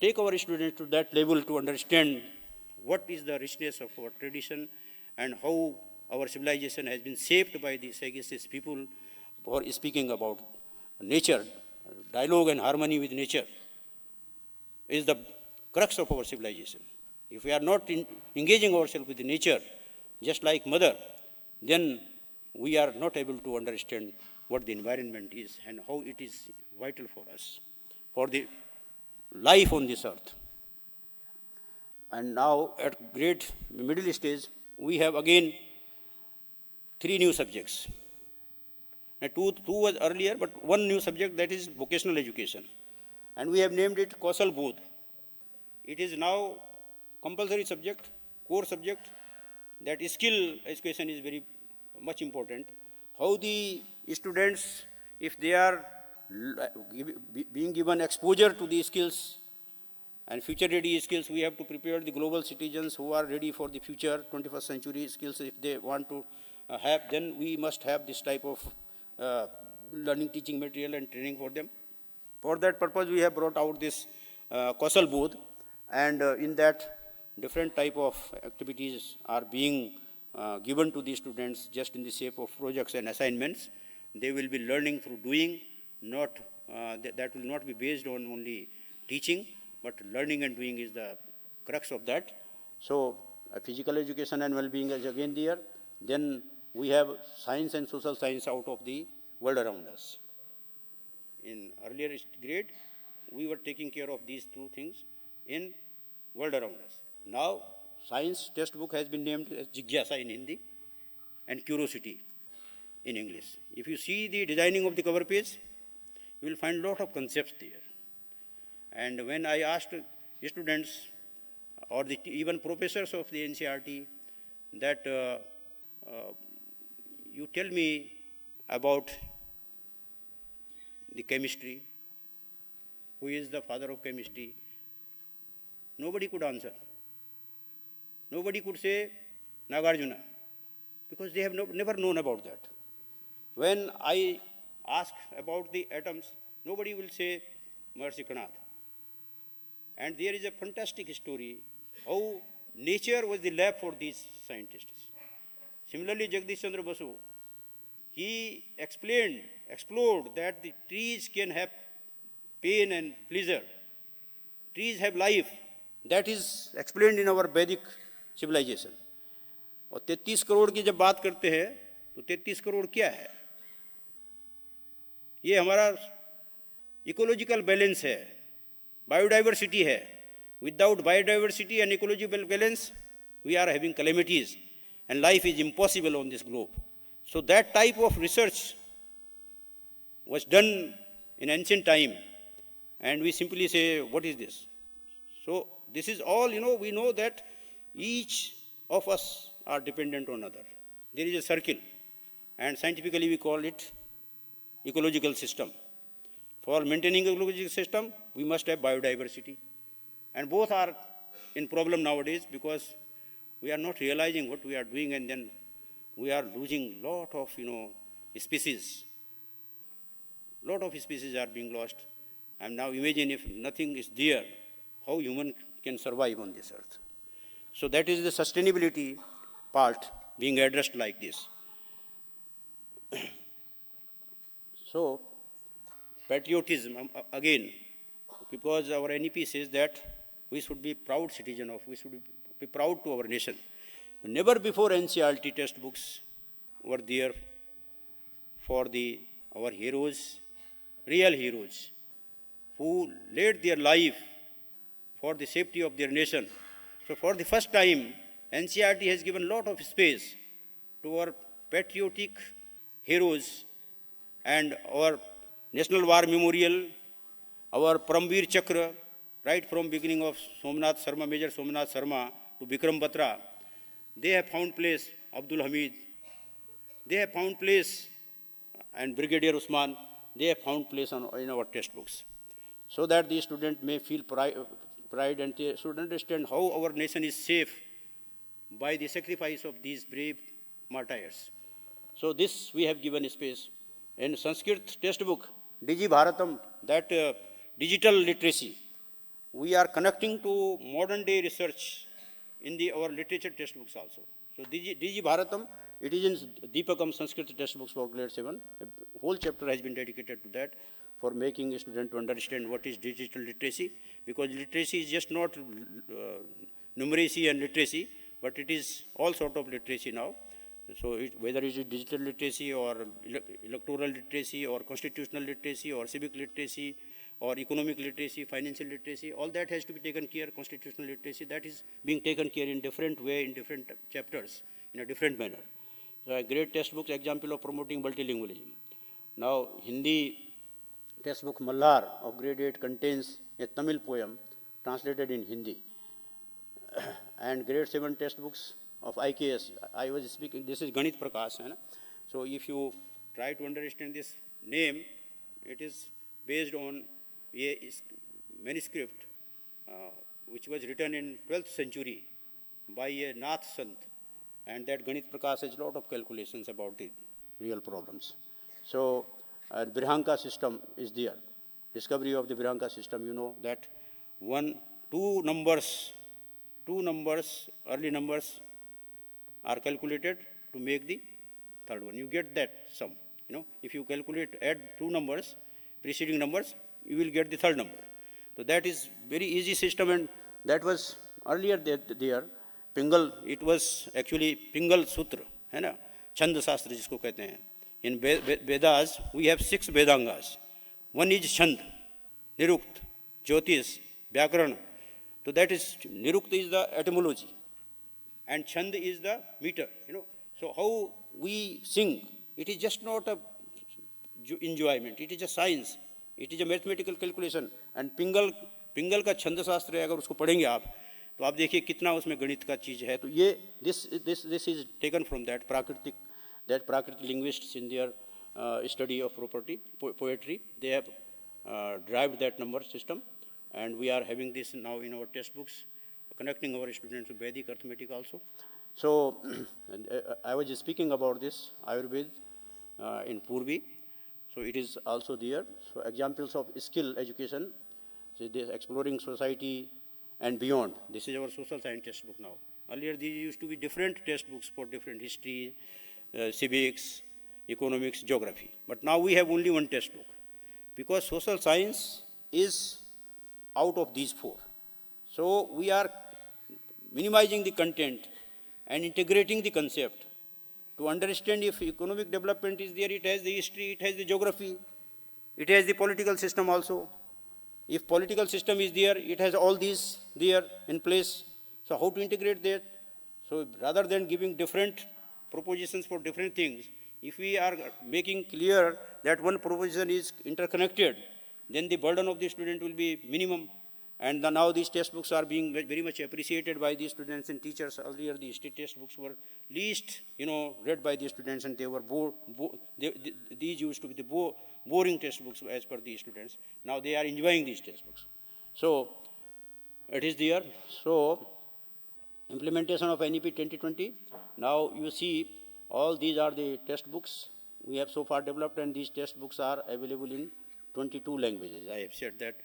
take our students to that level to understand what is the richness of our tradition and how our civilization has been shaped by the sagacious people for speaking about nature. Dialogue and harmony with nature is the crux of our civilization. If we are not engaging ourselves with nature, just like mother, then we are not able to understand what the environment is and how it is vital for us, for the life on this earth. And now at grade middle stage, we have again 3 new subjects. And two was earlier, but one new subject, that is vocational education. and we have named it Kausal Bodh. It is now compulsory subject, core subject. That skill education is very much important. How the students, if they are being given exposure to these skills and future ready skills, we have to prepare the global citizens who are ready for the future 21st century skills. If they want to have, then we must have this type of learning teaching material and training for them. For that purpose, we have brought out this Kausal Bodh, and in that different type of activities are being given to the students just in the shape of projects and assignments. They will be learning through doing, not that will not be based on only teaching, but learning and doing is the crux of that. So physical education and well-being is again there. Then we have science and social science out of the world around us. In earlier grade, we were taking care of these two things in world around us. Now, science textbook has been named as Jigyasa in Hindi and Curiosity in English. If you see the designing of the cover page, you will find a lot of concepts there. And when I asked students or even professors of the NCERT that you tell me about the chemistry, who is the father of chemistry, nobody could answer. Nobody could say Nagarjuna, because they have never known about that. When I ask about the atoms, nobody will say Maharishi Kanath. And there is a fantastic story how nature was the lab for these scientists. Similarly, Jagdish Chandra Basu, he explored that the trees can have pain and pleasure. Trees have life. That is explained in our Vedic civilization. और 33 करोड़ की जब बात करते हैं तो 33 करोड़ क्या है? ये हमारा इकोलॉजिकल बैलेंस है, बायोडाइवर्सिटी है. Without biodiversity and ecological balance, we are having calamities, and life is impossible on this globe. So that type of research was done in ancient time, and we simply say, what is this? So this is all, we know that each of us are dependent on other. There is a circle, and scientifically we call it ecological system. For maintaining ecological system, we must have biodiversity. And both are in problem nowadays because we are not realizing what we are doing, and then we are losing lot of, species. Lot of species are being lost. And now imagine if nothing is there, how human can survive on this earth. So that is the sustainability part being addressed like this. So patriotism, again, because our NEP says that we should be proud citizen of, we should be proud to our nation. Never before NCERT textbooks were there for our heroes, real heroes, who laid their life for the safety of their nation. So for the first time, NCERT has given a lot of space to our patriotic heroes and our National War Memorial, our Paramveer Chakra, right from beginning of Somnath Sarma, Major Somnath Sarma to Vikram Batra. They have found place, Abdul Hamid. They have found place, and Brigadier Usman, they have found place in our textbooks. So that the student may feel pride and they should understand how our nation is safe by the sacrifice of these brave martyrs. So this we have given space. In Sanskrit textbook, Digi Bharatam, that digital literacy, we are connecting to modern day research in our literature textbooks also. So Digi Bharatam, it is in Deepakam Sanskrit textbooks for grade 7. A whole chapter has been dedicated to that for making a student to understand what is digital literacy, because literacy is just not numeracy and literacy, but it is all sort of literacy now. So whether it is digital literacy or electoral literacy or constitutional literacy or civic literacy or economic literacy, financial literacy, all that has to be taken care. Constitutional literacy, that is being taken care in different way, in different chapters, in a different manner. So a great textbook example of promoting multilingualism. Now Hindi textbook Mallar of grade 8 contains a Tamil poem translated in Hindi. And grade 7 textbooks of IKS, I was speaking, this is Ganit Prakash. Hai na? So if you try to understand this name, it is based on a manuscript which was written in 12th century by a Nath Sant, and that Ganit Prakash has a lot of calculations about the real problems. So Brihanka system is there. Discovery of the Brihanka system, you know that two numbers, early numbers are calculated to make the third one. You get that sum. You know, if you calculate, add two numbers, preceding numbers, you will get the third number. So that is very easy system, and that was earlier there. Pingal, it was actually Pingal Sutra, है ना? Chand Shastra जिसको कहते हैं. In Vedas, we have 6 Vedangas. One is Chand, Nirukta, Jyotish, Vyakaran. So that is, Nirukta is the etymology, and Chand is the meter, you know. So how we sing, it is just not a enjoyment, it is a science, it is a mathematical calculation. And Pingal का छंद शास्त्र है, अगर उसको पढ़ेंगे आप, तो आप देखिए कितना उसमें गणित का चीज है. तो ये this is taken from that Prakritic linguists in their study of poetry, they have derived that number system, and we are having this now in our textbooks, connecting our students to Vedic arithmetic also. So I was speaking about this Ayurveda in Purvi, so it is also there. So examples of skill education, so this exploring society and beyond. This is our social science textbook now. Earlier these used to be different textbooks for different history, civics, economics, geography. But now we have only one textbook, because social science is out of these 4. So we are minimizing the content and integrating the concept. To understand if economic development is there, it has the history, it has the geography, it has the political system also. If political system is there, it has all these there in place. So how to integrate that? So rather than giving different propositions for different things, if we are making clear that one proposition is interconnected, then the burden of the student will be minimum. And now these textbooks are being very much appreciated by the students and teachers. Earlier the state textbooks were least, read by the students, and they were these used to be the boring textbooks as per the students. Now they are enjoying these textbooks. So it is there. So implementation of NEP 2020. Now you see all these are the textbooks we have so far developed, and these textbooks are available in 22 languages. I have said that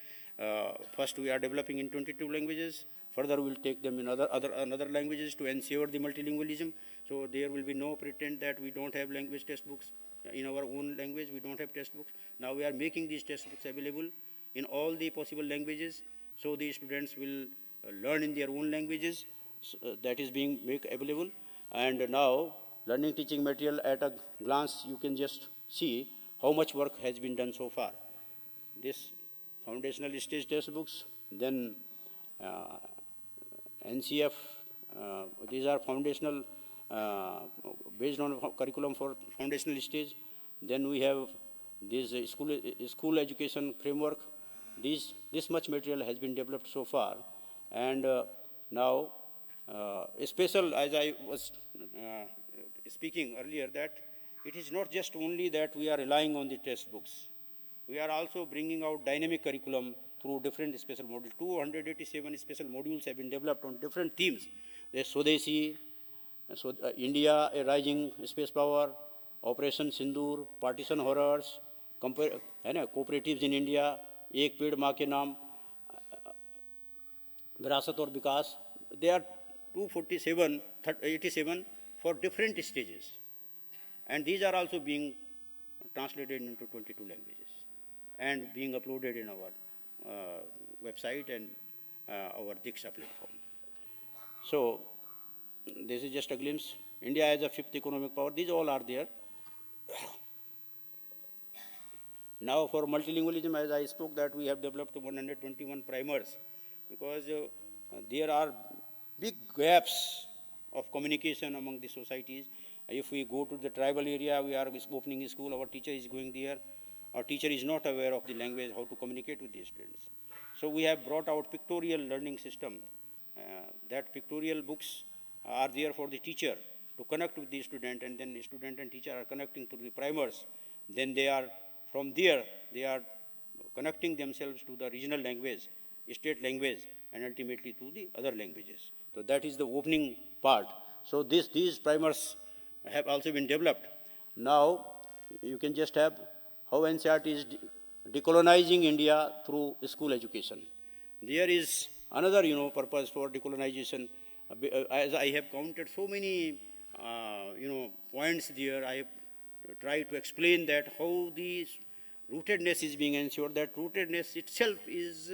first we are developing in 22 languages. Further we will take them in other languages to ensure the multilingualism. So there will be no pretend that we don't have language textbooks. In our own language we don't have textbooks. Now we are making these textbooks available in all the possible languages, so the students will learn in their own languages. So, that is being made available. And now learning teaching material, at a glance you can just see how much work has been done so far. This foundational stage textbooks, then NCF, these are foundational, based on curriculum for foundational stage. Then we have this school education framework. This much material has been developed so far. And now, special, as I was speaking earlier, that it is not just only that we are relying on the textbooks. We are also bringing out dynamic curriculum through different special modules. 287 special modules have been developed on different themes. There's Swadeshi, India, a rising space power, Operation Sindoor, partition horrors, cooperatives in India, Ek Ped Maa Ke Naam, Virasat aur Vikas. There are 287 for different stages. And these are also being translated into 22 languages and being uploaded in our website and our Diksha platform. So this is just a glimpse. India as a 5th economic power, these all are there. Now for multilingualism, as I spoke, that we have developed 121 primers, because there are big gaps of communication among the societies. If we go to the tribal area, we are opening a school, our teacher is going there. or teacher is not aware of the language, how to communicate with the students. So we have brought out pictorial learning system. That pictorial books are there for the teacher to connect with the student, and then the student and teacher are connecting to the primers. Then they are, from there, they are connecting themselves to the regional language, state language, and ultimately to the other languages. So that is the opening part. So these primers have also been developed. Now, you can just have how NCERT is decolonizing India through school education. There is another, purpose for decolonization. As I have counted so many, points there, I have tried to explain that how the rootedness is being ensured. That rootedness itself is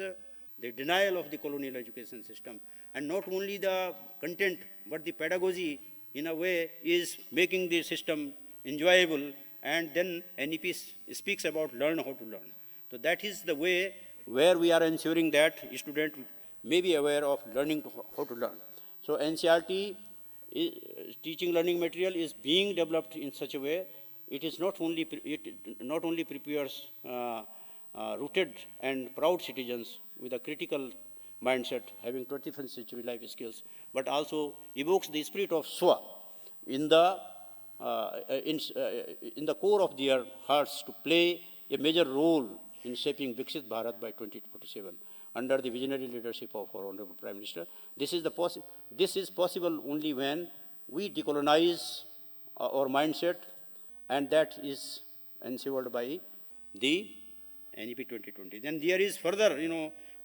the denial of the colonial education system. And not only the content, but the pedagogy, in a way, is making the system enjoyable. And then NEP speaks about learn how to learn. So that is the way where we are ensuring that student may be aware of learning how to learn. So NCERT teaching learning material is being developed in such a way it not only prepares rooted and proud citizens with a critical mindset, having 21st century life skills, but also evokes the spirit of Swa in the core of their hearts to play a major role in shaping Viksit Bharat by 2047 under the visionary leadership of our Honorable Prime Minister. This is possible only when we decolonize our mindset, and that is ensured by the NEP 2020. Then there is further,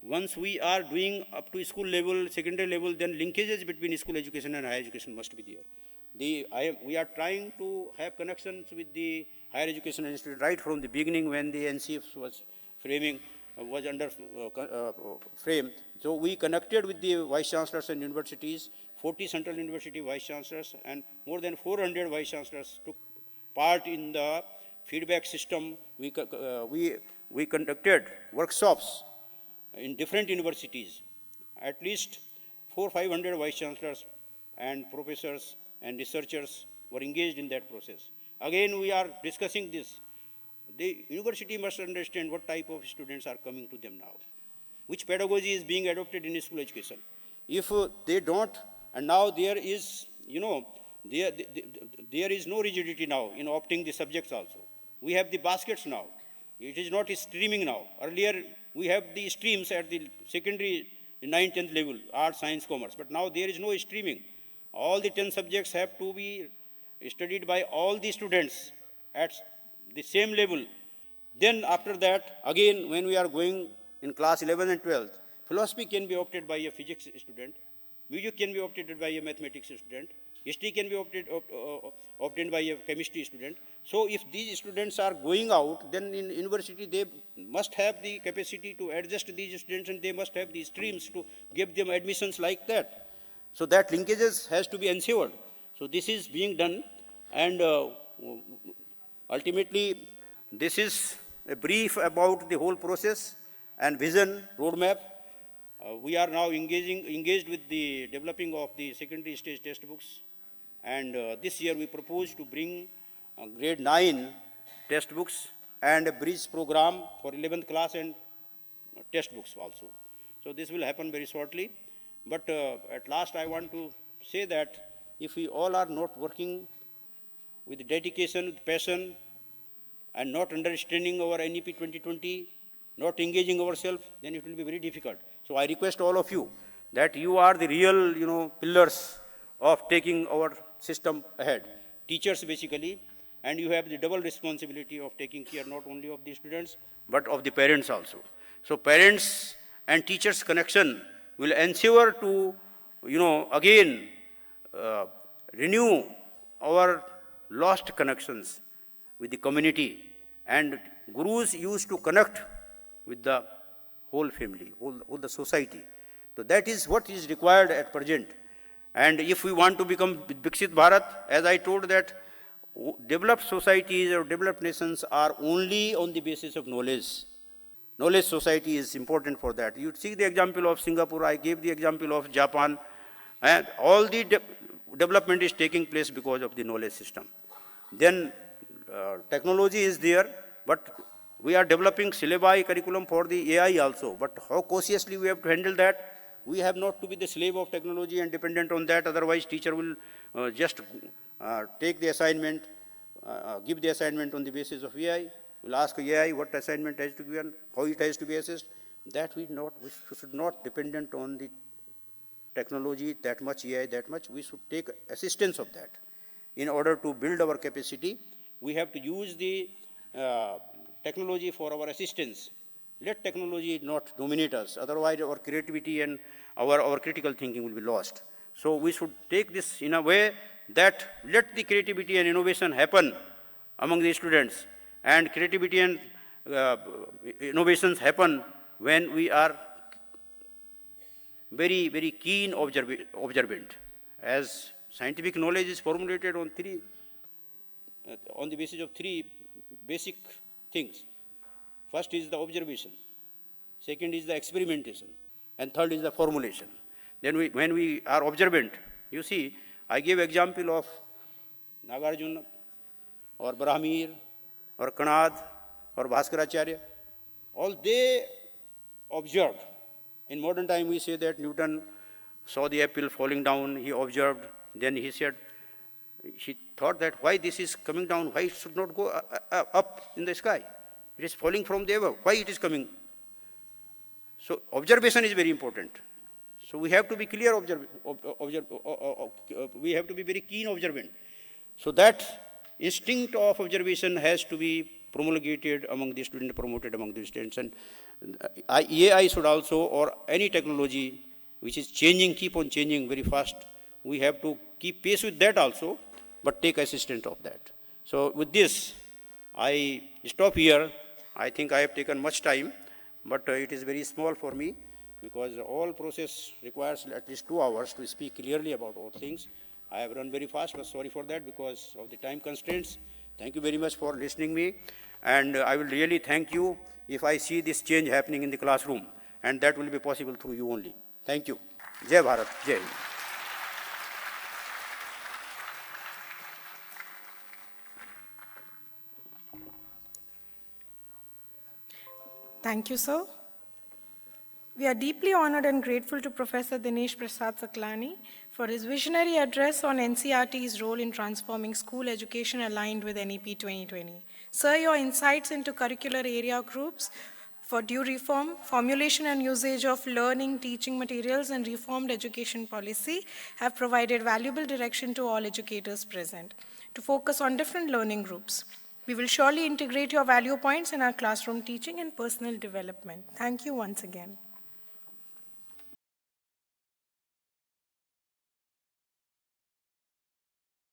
once we are doing up to school level, secondary level, then linkages between school education and higher education must be there. We are trying to have connections with the higher education institute right from the beginning when the NCF was under frame. So we connected with the vice chancellors and universities, 40 central university vice chancellors, and more than 400 vice chancellors took part in the feedback system. We conducted workshops in different universities. At least 400-500 vice chancellors and professors and researchers were engaged in that process. Again, we are discussing this. The university must understand what type of students are coming to them now, which pedagogy is being adopted in school education. If they don't, and now there is, there is no rigidity now in opting the subjects also. We have the baskets now. It is not streaming now. Earlier, we have the streams at the secondary 9th, 10th level, art, science, commerce. But now there is no streaming. All the 10 subjects have to be studied by all the students at the same level. Then after that, again, when we are going in class 11 and 12th, philosophy can be opted by a physics student, music can be opted by a mathematics student, history can be obtained by a chemistry student. So if these students are going out, then in university they must have the capacity to adjust these students, and they must have the streams to give them admissions like that. So that linkages has to be ensured. So this is being done, and ultimately this is a brief about the whole process and vision roadmap. We are now engaged with the developing of the secondary stage textbooks, and this year we propose to bring grade 9 textbooks and a bridge program for 11th class and textbooks also. So this will happen very shortly. But at last I want to say that if we all are not working with dedication, with passion, and not understanding our NEP 2020, not engaging ourselves, then it will be very difficult. So I request all of you that you are the real, pillars of taking our system ahead. Teachers basically, and you have the double responsibility of taking care not only of the students, but of the parents also. So parents and teachers' connection will ensure to, again, renew our lost connections with the community. And gurus used to connect with the whole family, all the society. So that is what is required at present. And if we want to become Viksit Bharat, as I told that developed societies or developed nations are only on the basis of knowledge. Knowledge society is important for that. You see the example of Singapore, I gave the example of Japan, and all the development is taking place because of the knowledge system. Then technology is there, but We are developing syllabi curriculum for the AI also, but how cautiously we have to handle that? We have not to be the slave of technology and dependent on that, otherwise teacher will just take the assignment, give the assignment on the basis of AI, will ask AI what assignment has to be given, how it has to be assessed. That we should not dependent on the technology that much, AI that much. We should take assistance of that. In order to build our capacity, we have to use the technology for our assistance. Let technology not dominate us, otherwise our creativity and our critical thinking will be lost. So we should take this in a way that let the creativity and innovation happen among the students, and creativity and innovations happen when we are very, very keen observant. As scientific knowledge is formulated on the basis of three basic things. First is the observation, second is the experimentation, and third is the formulation. Then when we are observant, you see, I gave example of Nagarjuna, or Brahmir, or Kanad, or Bhaskaracharya. All they observed. In modern time, we say that Newton saw the apple falling down, he observed, then he said, he thought that why this is coming down, why it should not go up in the sky? It is falling from the above, why it is coming? So observation is very important. So we have to be clear we have to be very keen observant. So that instinct of observation has to be promulgated among the students, promoted among the students. And AI should also, or any technology which is changing, keep on changing very fast, we have to keep pace with that also, but take assistance of that. So with this, I stop here. I think I have taken much time, but it is very small for me, because all process requires at least 2 hours to speak clearly about all things. I have run very fast, but sorry for that because of the time constraints. Thank you very much for listening me, and I will really thank you if I see this change happening in the classroom, and that will be possible through you only. Thank you. Jai Bharat, Jai Hind. Thank you, sir. We are deeply honored and grateful to Professor Dinesh Prasad Saklani for his visionary address on NCERT's role in transforming school education aligned with NEP 2020. Sir, your insights into curricular area groups for due reform, formulation and usage of learning, teaching materials, and reformed education policy have provided valuable direction to all educators present to focus on different learning groups. We will surely integrate your value points in our classroom teaching and personal development. Thank you once again.